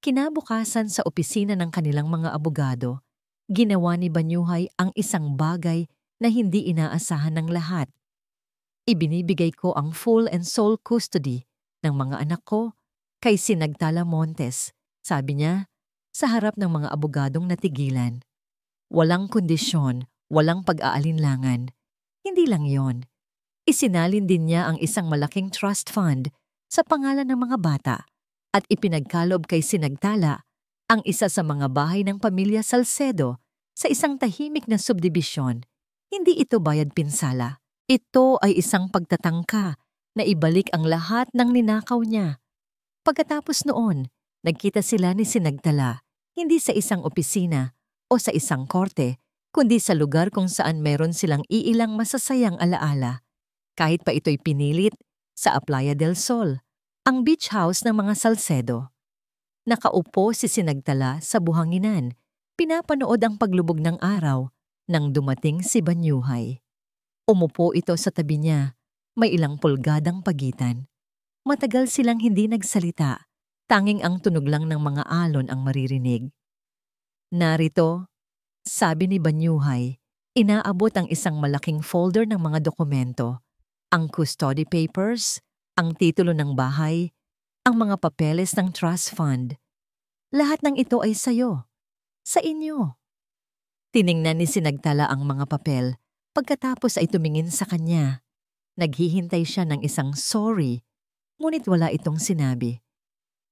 Kinabukasan sa opisina ng kanilang mga abogado, ginawa ni Banyuhay ang isang bagay na hindi inaasahan ng lahat. Ibinibigay ko ang full and sole custody ng mga anak ko kay Sinagtala Montes, sabi niya, sa harap ng mga abogadong natigilan. Walang kondisyon, walang pag-aalinlangan. Hindi lang yon. Isinalin din niya ang isang malaking trust fund sa pangalan ng mga bata at ipinagkalob kay Sinagtala ang isa sa mga bahay ng pamilya Salcedo sa isang tahimik na subdibisyon. Hindi ito bayad pinsala. Ito ay isang pagtatangka na ibalik ang lahat ng ninakaw niya. Pagkatapos noon, nagkita sila ni Sinagtala hindi sa isang opisina o sa isang korte, kundi sa lugar kung saan meron silang iilang masasayang alaala. Kahit pa ito'y pinilit sa Playa del Sol, ang beach house ng mga Salcedo. Nakaupo si Sinagtala sa buhanginan, pinapanood ang paglubog ng araw nang dumating si Banyuhay. Umupo ito sa tabi niya, may ilang pulgadang pagitan. Matagal silang hindi nagsalita, tanging ang tunog lang ng mga alon ang maririnig. Narito, sabi ni Banyuhay, inaabot ang isang malaking folder ng mga dokumento, ang custody papers, ang titulo ng bahay, ang mga papeles ng trust fund. Lahat ng ito ay sayo, sa inyo. Tiningnan ni Sinagtala ang mga papel, pagkatapos ay tumingin sa kanya. Naghihintay siya ng isang sorry, ngunit wala itong sinabi.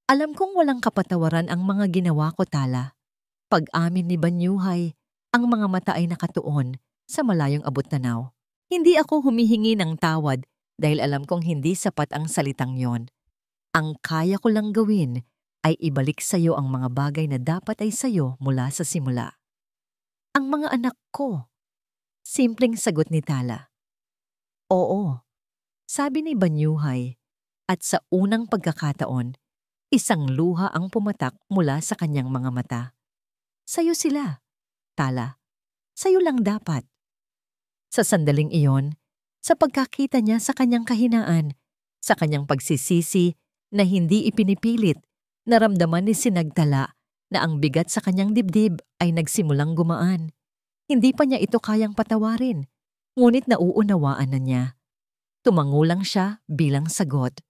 Alam kong walang kapatawaran ang mga ginawa ko, Tala. Pag-amin ni Banyuhay, ang mga mata ay nakatuon sa malayong abot-tanaw. Hindi ako humihingi ng tawad dahil alam kong hindi sapat ang salitang yon. Ang kaya ko lang gawin ay ibalik sa iyo ang mga bagay na dapat ay sa iyo mula sa simula. Ang mga anak ko. Simpleng sagot ni Tala. Oo, sabi ni Banyuhay, at sa unang pagkakataon, isang luha ang pumatak mula sa kanyang mga mata. Sa'yo sila, Tala. Sa'yo lang dapat. Sa sandaling iyon, sa pagkakita niya sa kanyang kahinaan, sa kanyang pagsisisi na hindi ipinipilit, naramdaman ni Sinagtala na ang bigat sa kanyang dibdib ay nagsimulang gumaan. Hindi pa niya ito kayang patawarin, ngunit nauunawaan na niya. Tumango lang siya bilang sagot,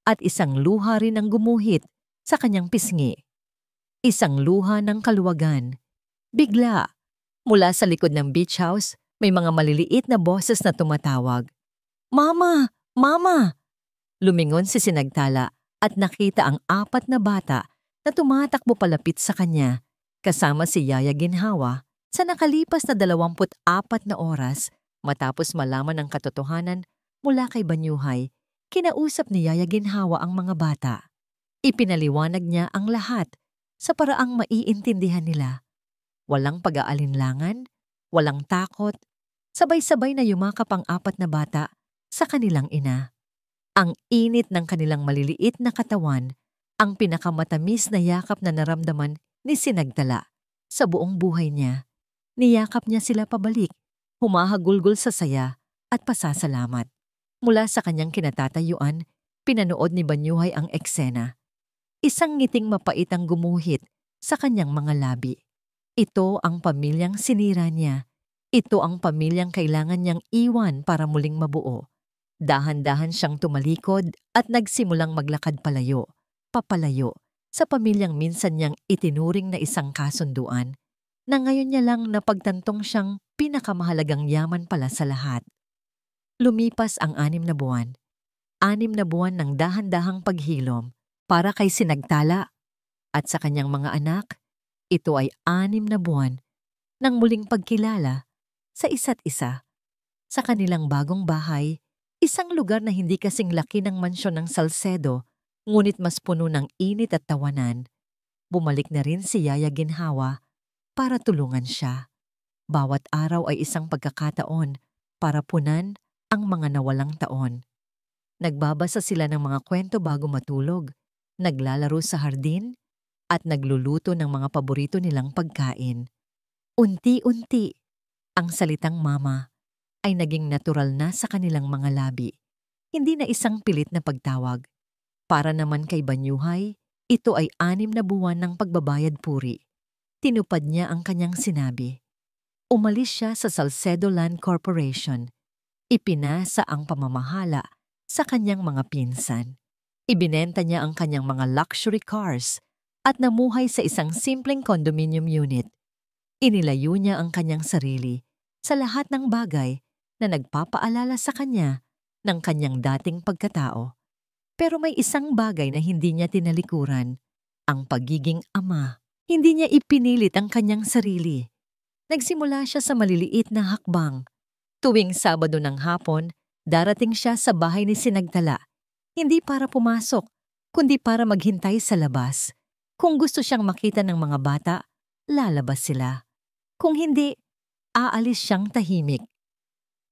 at isang luha rin ang gumuhit sa kanyang pisngi. Isang luha ng kaluwagan. Bigla, mula sa likod ng beach house, may mga maliliit na boses na tumatawag. Mama! Mama! Lumingon si Sinagtala at nakita ang 4 na bata na tumatakbo palapit sa kanya, kasama si Yaya Ginhawa sa nakalipas na 24 na oras matapos malaman ang katotohanan mula kay Banyuhay. Kinausap ni Yaya Ginhawa ang mga bata. Ipinaliwanag niya ang lahat sa paraang maiintindihan nila. Walang pag-aalinlangan, walang takot, sabay-sabay na yumakap ang 4 na bata sa kanilang ina. Ang init ng kanilang maliliit na katawan, ang pinakamatamis na yakap na naramdaman ni Sinagtala sa buong buhay niya. Niyakap niya sila pabalik, humahagulgol sa saya at pasasalamat. Mula sa kanyang kinatatayuan, pinanood ni Banyuhay ang eksena. Isang ngiting mapait ang gumuhit sa kanyang mga labi. Ito ang pamilyang sinira niya. Ito ang pamilyang kailangan niyang iwan para muling mabuo. Dahan-dahan siyang tumalikod at nagsimulang maglakad papalayo, sa pamilyang minsan niyang itinuring na isang kasunduan, na ngayon niya lang napagtantong siyang pinakamahalagang yaman pala sa lahat. Lumipas ang 6 na buwan. 6 na buwan ng dahan-dahang paghilom para kay Sinagtala at sa kanyang mga anak. Ito ay 6 na buwan ng muling pagkilala sa isa't isa. Sa kanilang bagong bahay, isang lugar na hindi kasing laki ng mansyon ng Salcedo, ngunit mas puno ng init at tawanan. Bumalik na rin si Yaya Ginhawa para tulungan siya. Bawat araw ay isang pagkakataon para punan ang mga nawalang taon. Nagbabasa sila ng mga kwento bago matulog, naglalaro sa hardin, at nagluluto ng mga paborito nilang pagkain. Unti-unti, ang salitang mama ay naging natural na sa kanilang mga labi. Hindi na isang pilit na pagtawag. Para naman kay Banyuhay, ito ay 6 na buwan ng pagbabayad puri. Tinupad niya ang kanyang sinabi. Umalis siya sa Salcedo Land Corporation. Ipinasa ang pamamahala sa kanyang mga pinsan. Ibinenta niya ang kanyang mga luxury cars at namuhay sa isang simpleng condominium unit. Inilayo niya ang kanyang sarili sa lahat ng bagay na nagpapaalala sa kanya ng kanyang dating pagkatao. Pero may isang bagay na hindi niya tinalikuran, ang pagiging ama. Hindi niya ipinilit ang kanyang sarili. Nagsimula siya sa maliliit na hakbang. Tuwing Sabado ng hapon, darating siya sa bahay ni Sinagtala. Hindi para pumasok, kundi para maghintay sa labas. Kung gusto siyang makita ng mga bata, lalabas sila. Kung hindi, aalis siyang tahimik.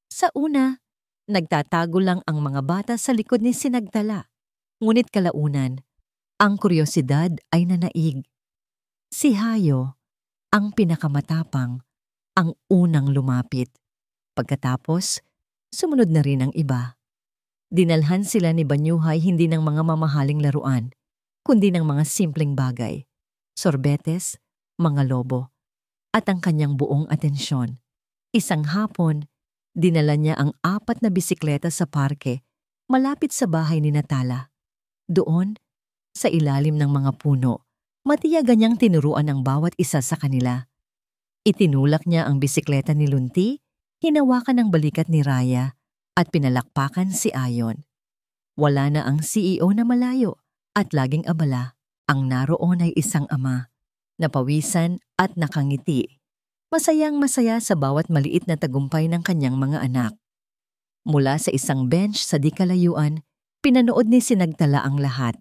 Sa una, nagtatago lang ang mga bata sa likod ni Sinagtala. Ngunit kalaunan, ang kuryosidad ay nanaig. Si Hayo, ang pinakamatapang, ang unang lumapit. Pagkatapos, sumunod na rin ang iba. Dinalhan sila ni Banyuhay hindi ng mga mamahaling laruan, kundi ng mga simpleng bagay, sorbetes, mga lobo, at ang kanyang buong atensyon. Isang hapon, dinala niya ang 4 na bisikleta sa parke, malapit sa bahay ni Natala. Doon, sa ilalim ng mga puno, matiyagan niyang tinuruan ang bawat isa sa kanila. Itinulak niya ang bisikleta ni Lunti, hinawakan ang balikat ni Raya, at pinalakpakan si Ayon. Wala na ang CEO na malayo at laging abala. Ang naroon ay isang ama, napawisan at nakangiti. Masayang-masaya sa bawat maliit na tagumpay ng kanyang mga anak. Mula sa isang bench sa di kalayuan, pinanood ni Sinagtala ang lahat.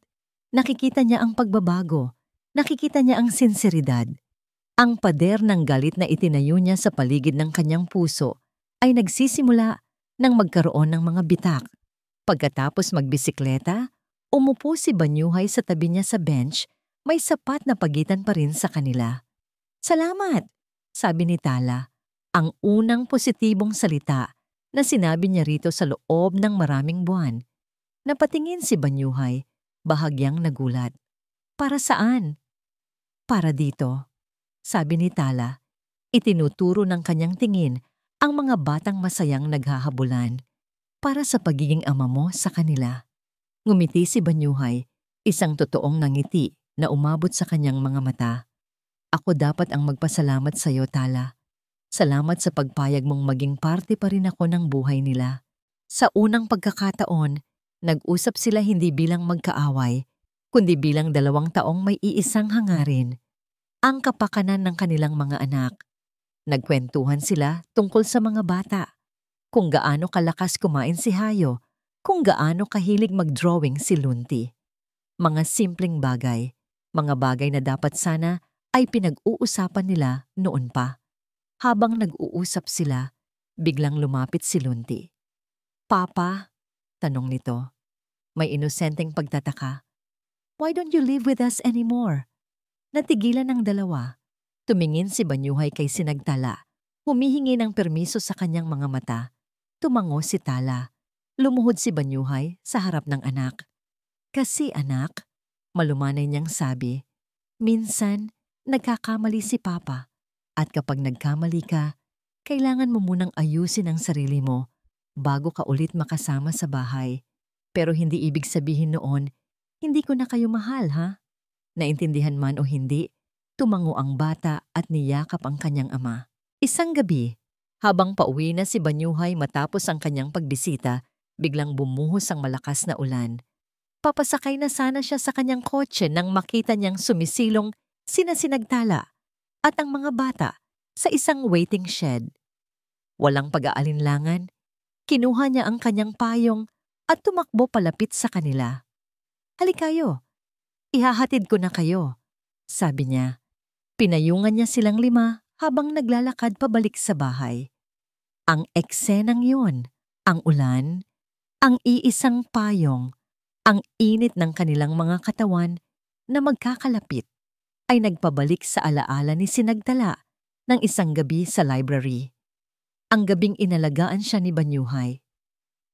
Nakikita niya ang pagbabago. Nakikita niya ang sinseridad. Ang pader ng galit na itinayo niya sa paligid ng kanyang puso ay nagsisimula nang magkaroon ng mga bitak. Pagkatapos magbisikleta, umupo si Banyuhay sa tabi niya sa bench, may sapat na pagitan pa rin sa kanila. "Salamat," sabi ni Tala, ang unang positibong salita na sinabi niya rito sa loob ng maraming buwan. Napatingin si Banyuhay, bahagyang nagulat. "Para saan?" "Para dito," sabi ni Tala. Itinuturo ng kanyang tingin ang mga batang masayang naghahabulan. "Para sa pagiging ama mo sa kanila." Ngumiti si Banyuhay, isang totoong nangiti na umabot sa kanyang mga mata. "Ako dapat ang magpasalamat sa iyo, Tala. Salamat sa pagpayag mong maging parte pa rin ako ng buhay nila." Sa unang pagkakataon, nag-usap sila hindi bilang magkaaway, kundi bilang 2 taong may iisang hangarin, ang kapakanan ng kanilang mga anak. Nagkwentuhan sila tungkol sa mga bata, kung gaano kalakas kumain si Hayo, kung gaano kahilig mag-drawing si Lunti. Mga simpleng bagay, mga bagay na dapat sana ay pinag-uusapan nila noon pa. Habang nag-uusap sila, biglang lumapit si Lunti. "Papa?" tanong nito. May inosenteng pagtataka. "Why don't you live with us anymore?" Natigilan ang dalawa. Tumingin si Banyuhay kay Sinagtala. Humihingi ng permiso sa kanyang mga mata. Tumango si Tala. Lumuhod si Banyuhay sa harap ng anak. "Kasi anak," malumanay niyang sabi, "minsan nagkakamali si Papa. At kapag nagkamali ka, kailangan mo munang ayusin ang sarili mo bago ka ulit makasama sa bahay. Pero hindi ibig sabihin noon, hindi ko na kayo mahal, ha?" Naintindihan man o hindi, tumango ang bata at niyakap ang kanyang ama. Isang gabi, habang pauwi na si Banyuhay matapos ang kanyang pagbisita, biglang bumuhos ang malakas na ulan. Papasakay na sana siya sa kanyang kotse nang makita niyang sumisilong sina Sinagtala at ang mga bata sa isang waiting shed. Walang pag-aalinlangan, kinuha niya ang kanyang payong at tumakbo palapit sa kanila. "Halika kayo, ihahatid ko na kayo," sabi niya. Pinayungan niya silang 5 habang naglalakad pabalik sa bahay. Ang eksenang yun, ang ulan, ang iisang payong, ang init ng kanilang mga katawan na magkakalapit ay nagpabalik sa alaala ni Sinagtala ng isang gabi sa library. Ang gabing inalagaan siya ni Banyuhay.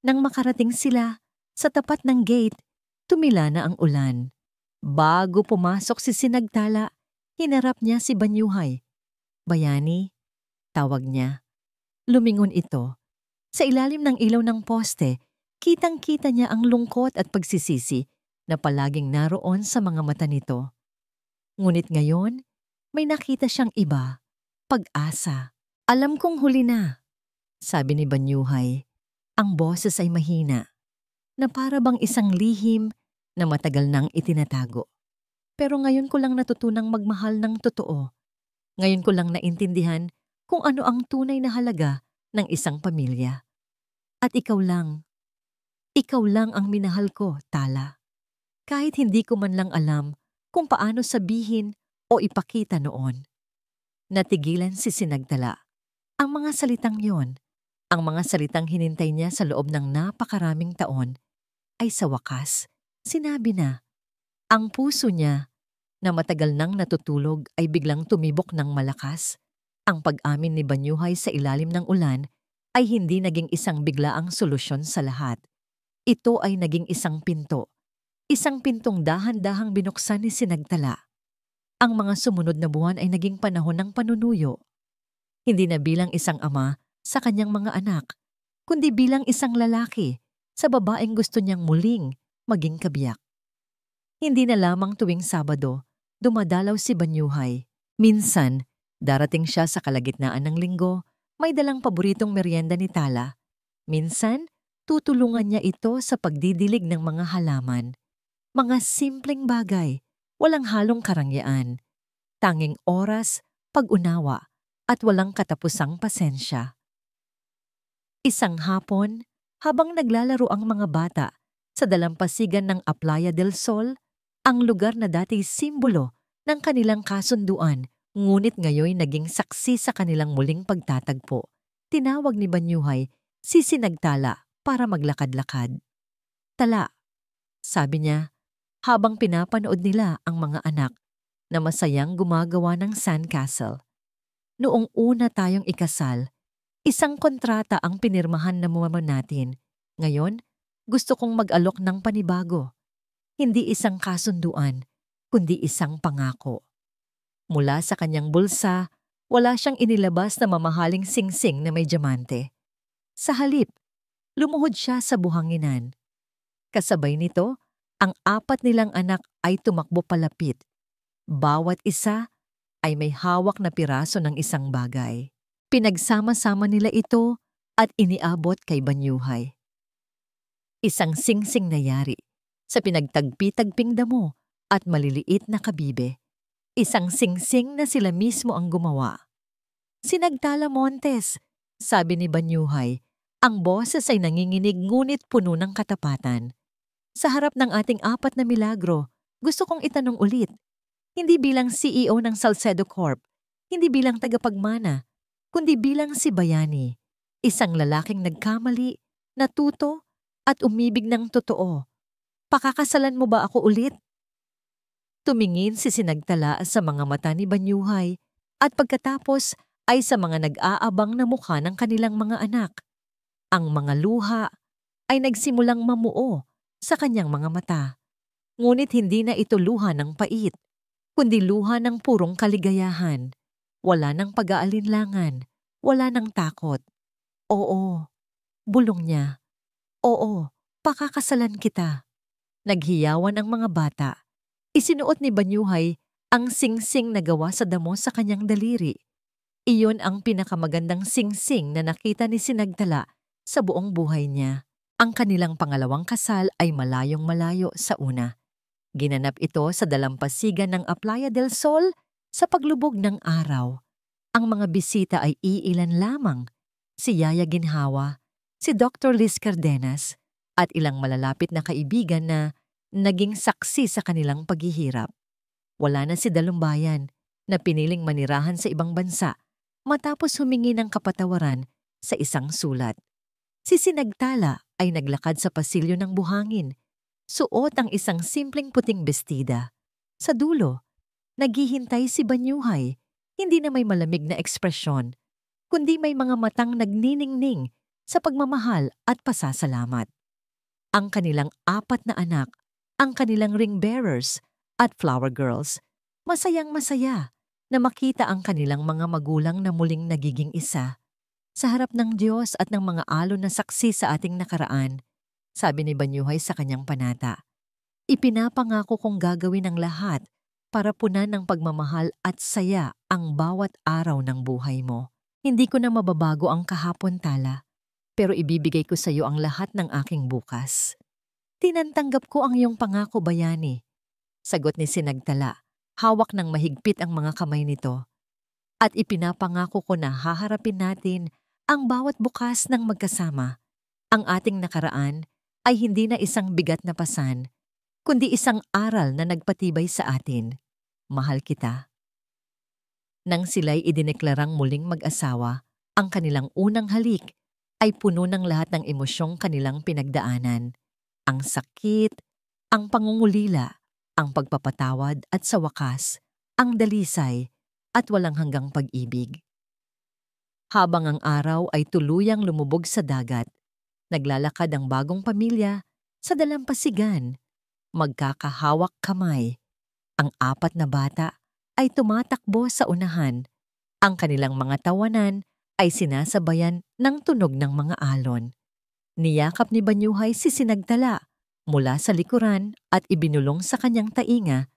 Nang makarating sila sa tapat ng gate, tumila na ang ulan. Bago pumasok si Sinagtala, hinarap niya si Banyuhay. "Bayani," tawag niya. Lumingon ito. Sa ilalim ng ilaw ng poste, kitang-kita niya ang lungkot at pagsisisi na palaging naroon sa mga mata nito. Ngunit ngayon, may nakita siyang iba, pag-asa. "Alam kong huli na," sabi ni Banyuhay. Ang boses ay mahina, na para bang isang lihim na matagal nang itinatago. "Pero ngayon ko lang natutunang magmahal ng totoo. Ngayon ko lang naintindihan kung ano ang tunay na halaga ng isang pamilya. At ikaw lang ang minahal ko, Tala. Kahit hindi ko man lang alam kung paano sabihin o ipakita noon." Natigilan si Sinagtala. Ang mga salitang yon, ang mga salitang hinintay niya sa loob ng napakaraming taon, ay sa wakas, sinabi na. Ang puso niya, na matagal nang natutulog, ay biglang tumibok ng malakas. Ang pag-amin ni Banyuhay sa ilalim ng ulan ay hindi naging isang biglaang solusyon sa lahat. Ito ay naging isang pinto. Isang pintong dahan-dahang binuksan ni Sinagtala. Ang mga sumunod na buwan ay naging panahon ng panunuyo. Hindi na bilang isang ama sa kanyang mga anak, kundi bilang isang lalaki sa babaeng gusto niyang muling maging kabiyak. Hindi na lamang tuwing Sabado, dumadalaw si Banyuhay. Minsan, darating siya sa kalagitnaan ng linggo, may dalang paboritong merienda ni Tala. Minsan, tutulungan niya ito sa pagdidilig ng mga halaman. Mga simpleng bagay, walang halong karangyaan. Tanging oras, pag-unawa, at walang katapusang pasensya. Isang hapon, habang naglalaro ang mga bata sa dalampasigan ng Playa del Sol, ang lugar na dati simbolo ng kanilang kasunduan, ngunit ngayon naging saksi sa kanilang muling pagtatagpo. Tinawag ni Banyuhay si Sinagtala para maglakad-lakad. "Tala," sabi niya, habang pinapanood nila ang mga anak na masayang gumagawa ng sandcastle. "Noong una tayong ikasal, isang kontrata ang pinirmahan na mama natin. Ngayon, gusto kong mag-alok ng panibago. Hindi isang kasunduan, kundi isang pangako." Mula sa kanyang bulsa, wala siyang inilabas na mamahaling singsing na may diamante. Sa halip, lumuhod siya sa buhanginan. Kasabay nito, ang 4 nilang anak ay tumakbo palapit. Bawat isa ay may hawak na piraso ng isang bagay. Pinagsama-sama nila ito at iniabot kay Banyuhay. Isang singsing na yari sa pinagtagpi-tagping damo at maliliit na kabibe. Isang singsing na sila mismo ang gumawa. "Sinagtala Montes," sabi ni Banyuhay. Ang boses ay nanginginig ngunit puno ng katapatan. "Sa harap ng ating 4 na milagro, gusto kong itanong ulit. Hindi bilang CEO ng Salcedo Corp, hindi bilang tagapagmana, kundi bilang si Bayani, isang lalaking nagkamali, natuto, at umibig ng totoo. Pakakasalan mo ba ako ulit?" Tumingin si Sinagtala sa mga mata ni Banyuhay at pagkatapos ay sa mga nag-aabang na mukha ng kanilang mga anak. Ang mga luha ay nagsimulang mamuo sa kanyang mga mata. Ngunit hindi na ito luha ng pait, kundi luha ng purong kaligayahan. Wala ng pag-aalinlangan, wala ng takot. "Oo," bulong niya. "Oo, pakakasalan kita." Naghiyawan ang mga bata. Isinuot ni Banyuhay ang singsing na gawa sa damo sa kanyang daliri. Iyon ang pinakamagandang singsing na nakita ni Sinagtala sa buong buhay niya. Ang kanilang pangalawang kasal ay malayong malayo sa una. Ginanap ito sa dalampasigan ng Playa del Sol sa paglubog ng araw. Ang mga bisita ay iilan lamang. Si Yaya Ginhawa, si Dr. Liz Cardenas, at ilang malalapit na kaibigan na naging saksi sa kanilang paghihirap. Wala na si Dalumbayan na piniling manirahan sa ibang bansa matapos humingi ng kapatawaran sa isang sulat. Si Sinagtala ay naglakad sa pasilyo ng buhangin. Suot ang isang simpleng puting bestida. Sa dulo, naghihintay si Banyuhay, hindi na may malamig na ekspresyon, kundi may mga matang nagniningning sa pagmamahal at pasasalamat. Ang kanilang 4 na anak, ang kanilang ring bearers at flower girls, masayang-masaya na makita ang kanilang mga magulang na muling nagiging isa sa harap ng Diyos at ng mga alon na saksi sa ating nakaraan. Sabi ni Banyuhay sa kanyang panata, "Ipinapangako kong gagawin ang lahat para punan ng pagmamahal at saya ang bawat araw ng buhay mo. Hindi ko na mababago ang kahapon, Tala, pero ibibigay ko sa iyo ang lahat ng aking bukas." "Tinantanggap ko ang iyong pangako, Bayani," sagot ni Sinagtala. Hawak ng mahigpit ang mga kamay nito. "At ipinapangako ko na haharapin natin ang bawat bukas ng magkasama. Ang ating nakaraan ay hindi na isang bigat na pasan, kundi isang aral na nagpatibay sa atin. Mahal kita." Nang sila'y idineklarang muling mag-asawa, ang kanilang unang halik ay puno ng lahat ng emosyong kanilang pinagdaanan. Ang sakit, ang pangungulila, ang pagpapatawad at sa wakas, ang dalisay at walang hanggang pag-ibig. Habang ang araw ay tuluyang lumubog sa dagat, naglalakad ang bagong pamilya sa dalampasigan, magkakahawak kamay. Ang 4 na bata ay tumatakbo sa unahan. Ang kanilang mga tawanan ay sinasabayan ng tunog ng mga alon. Niyakap ni Banyuhay si Sinagtala mula sa likuran at ibinulong sa kanyang tainga.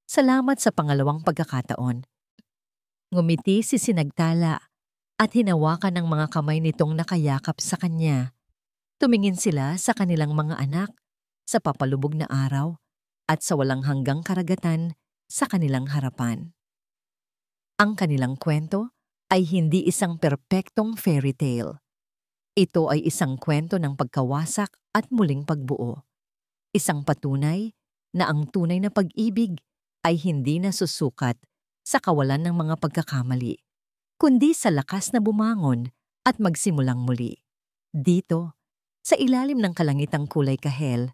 Salamat sa pangalawang pagkakataon. Ngumiti si Sinagtala at hinawakan ng mga kamay nitong nakayakap sa kanya. Tumingin sila sa kanilang mga anak, sa papalubog na araw, at sa walang hanggang karagatan sa kanilang harapan. Ang kanilang kwento ay hindi isang perpektong fairy tale. Ito ay isang kwento ng pagkawasak at muling pagbuo. Isang patunay na ang tunay na pag-ibig ay hindi nasusukat sa kawalan ng mga pagkakamali, kundi sa lakas na bumangon at magsimulang muli. Dito, sa ilalim ng kalangitang kulay kahel,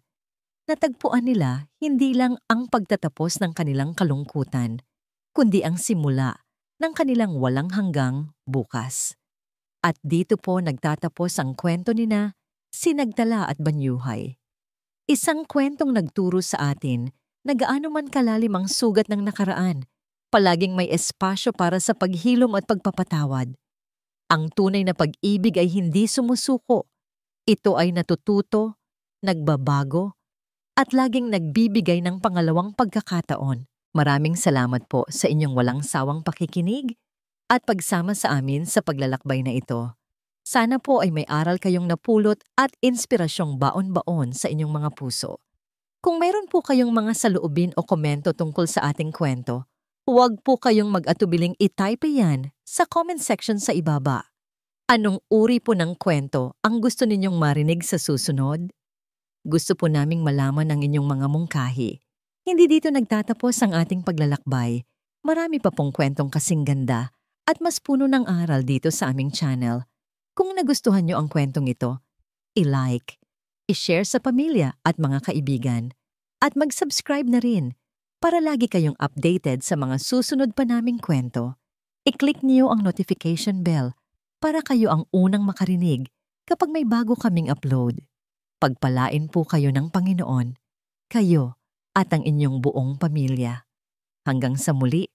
natagpuan nila hindi lang ang pagtatapos ng kanilang kalungkutan, kundi ang simula ng kanilang walang hanggang bukas. At dito po nagtatapos ang kwento nina Sinagtala at Banyuhay. Isang kwentong nagturo sa atin na gaano man kalalim ang sugat ng nakaraan, palaging may espasyo para sa paghilom at pagpapatawad. Ang tunay na pag-ibig ay hindi sumusuko. Ito ay natututo, nagbabago, at laging nagbibigay ng pangalawang pagkakataon. Maraming salamat po sa inyong walang sawang pakikinig at pagsama sa amin sa paglalakbay na ito. Sana po ay may aral kayong napulot at inspirasyong baon-baon sa inyong mga puso. Kung mayroon po kayong mga saloobin o komento tungkol sa ating kwento, huwag po kayong mag-atubiling i-type yan sa comment section sa ibaba. Anong uri po ng kwento ang gusto ninyong marinig sa susunod? Gusto po naming malaman ang inyong mga mungkahi. Hindi dito nagtatapos ang ating paglalakbay. Marami pa pong kwentong kasing ganda at mas puno ng aral dito sa aming channel. Kung nagustuhan nyo ang kwentong ito, i-like, i-share sa pamilya at mga kaibigan, at mag-subscribe na rin para lagi kayong updated sa mga susunod pa naming kwento. I-click niyo ang notification bell para kayo ang unang makarinig kapag may bago kaming upload. Pagpalain po kayo ng Panginoon, kayo at ang inyong buong pamilya. Hanggang sa muli,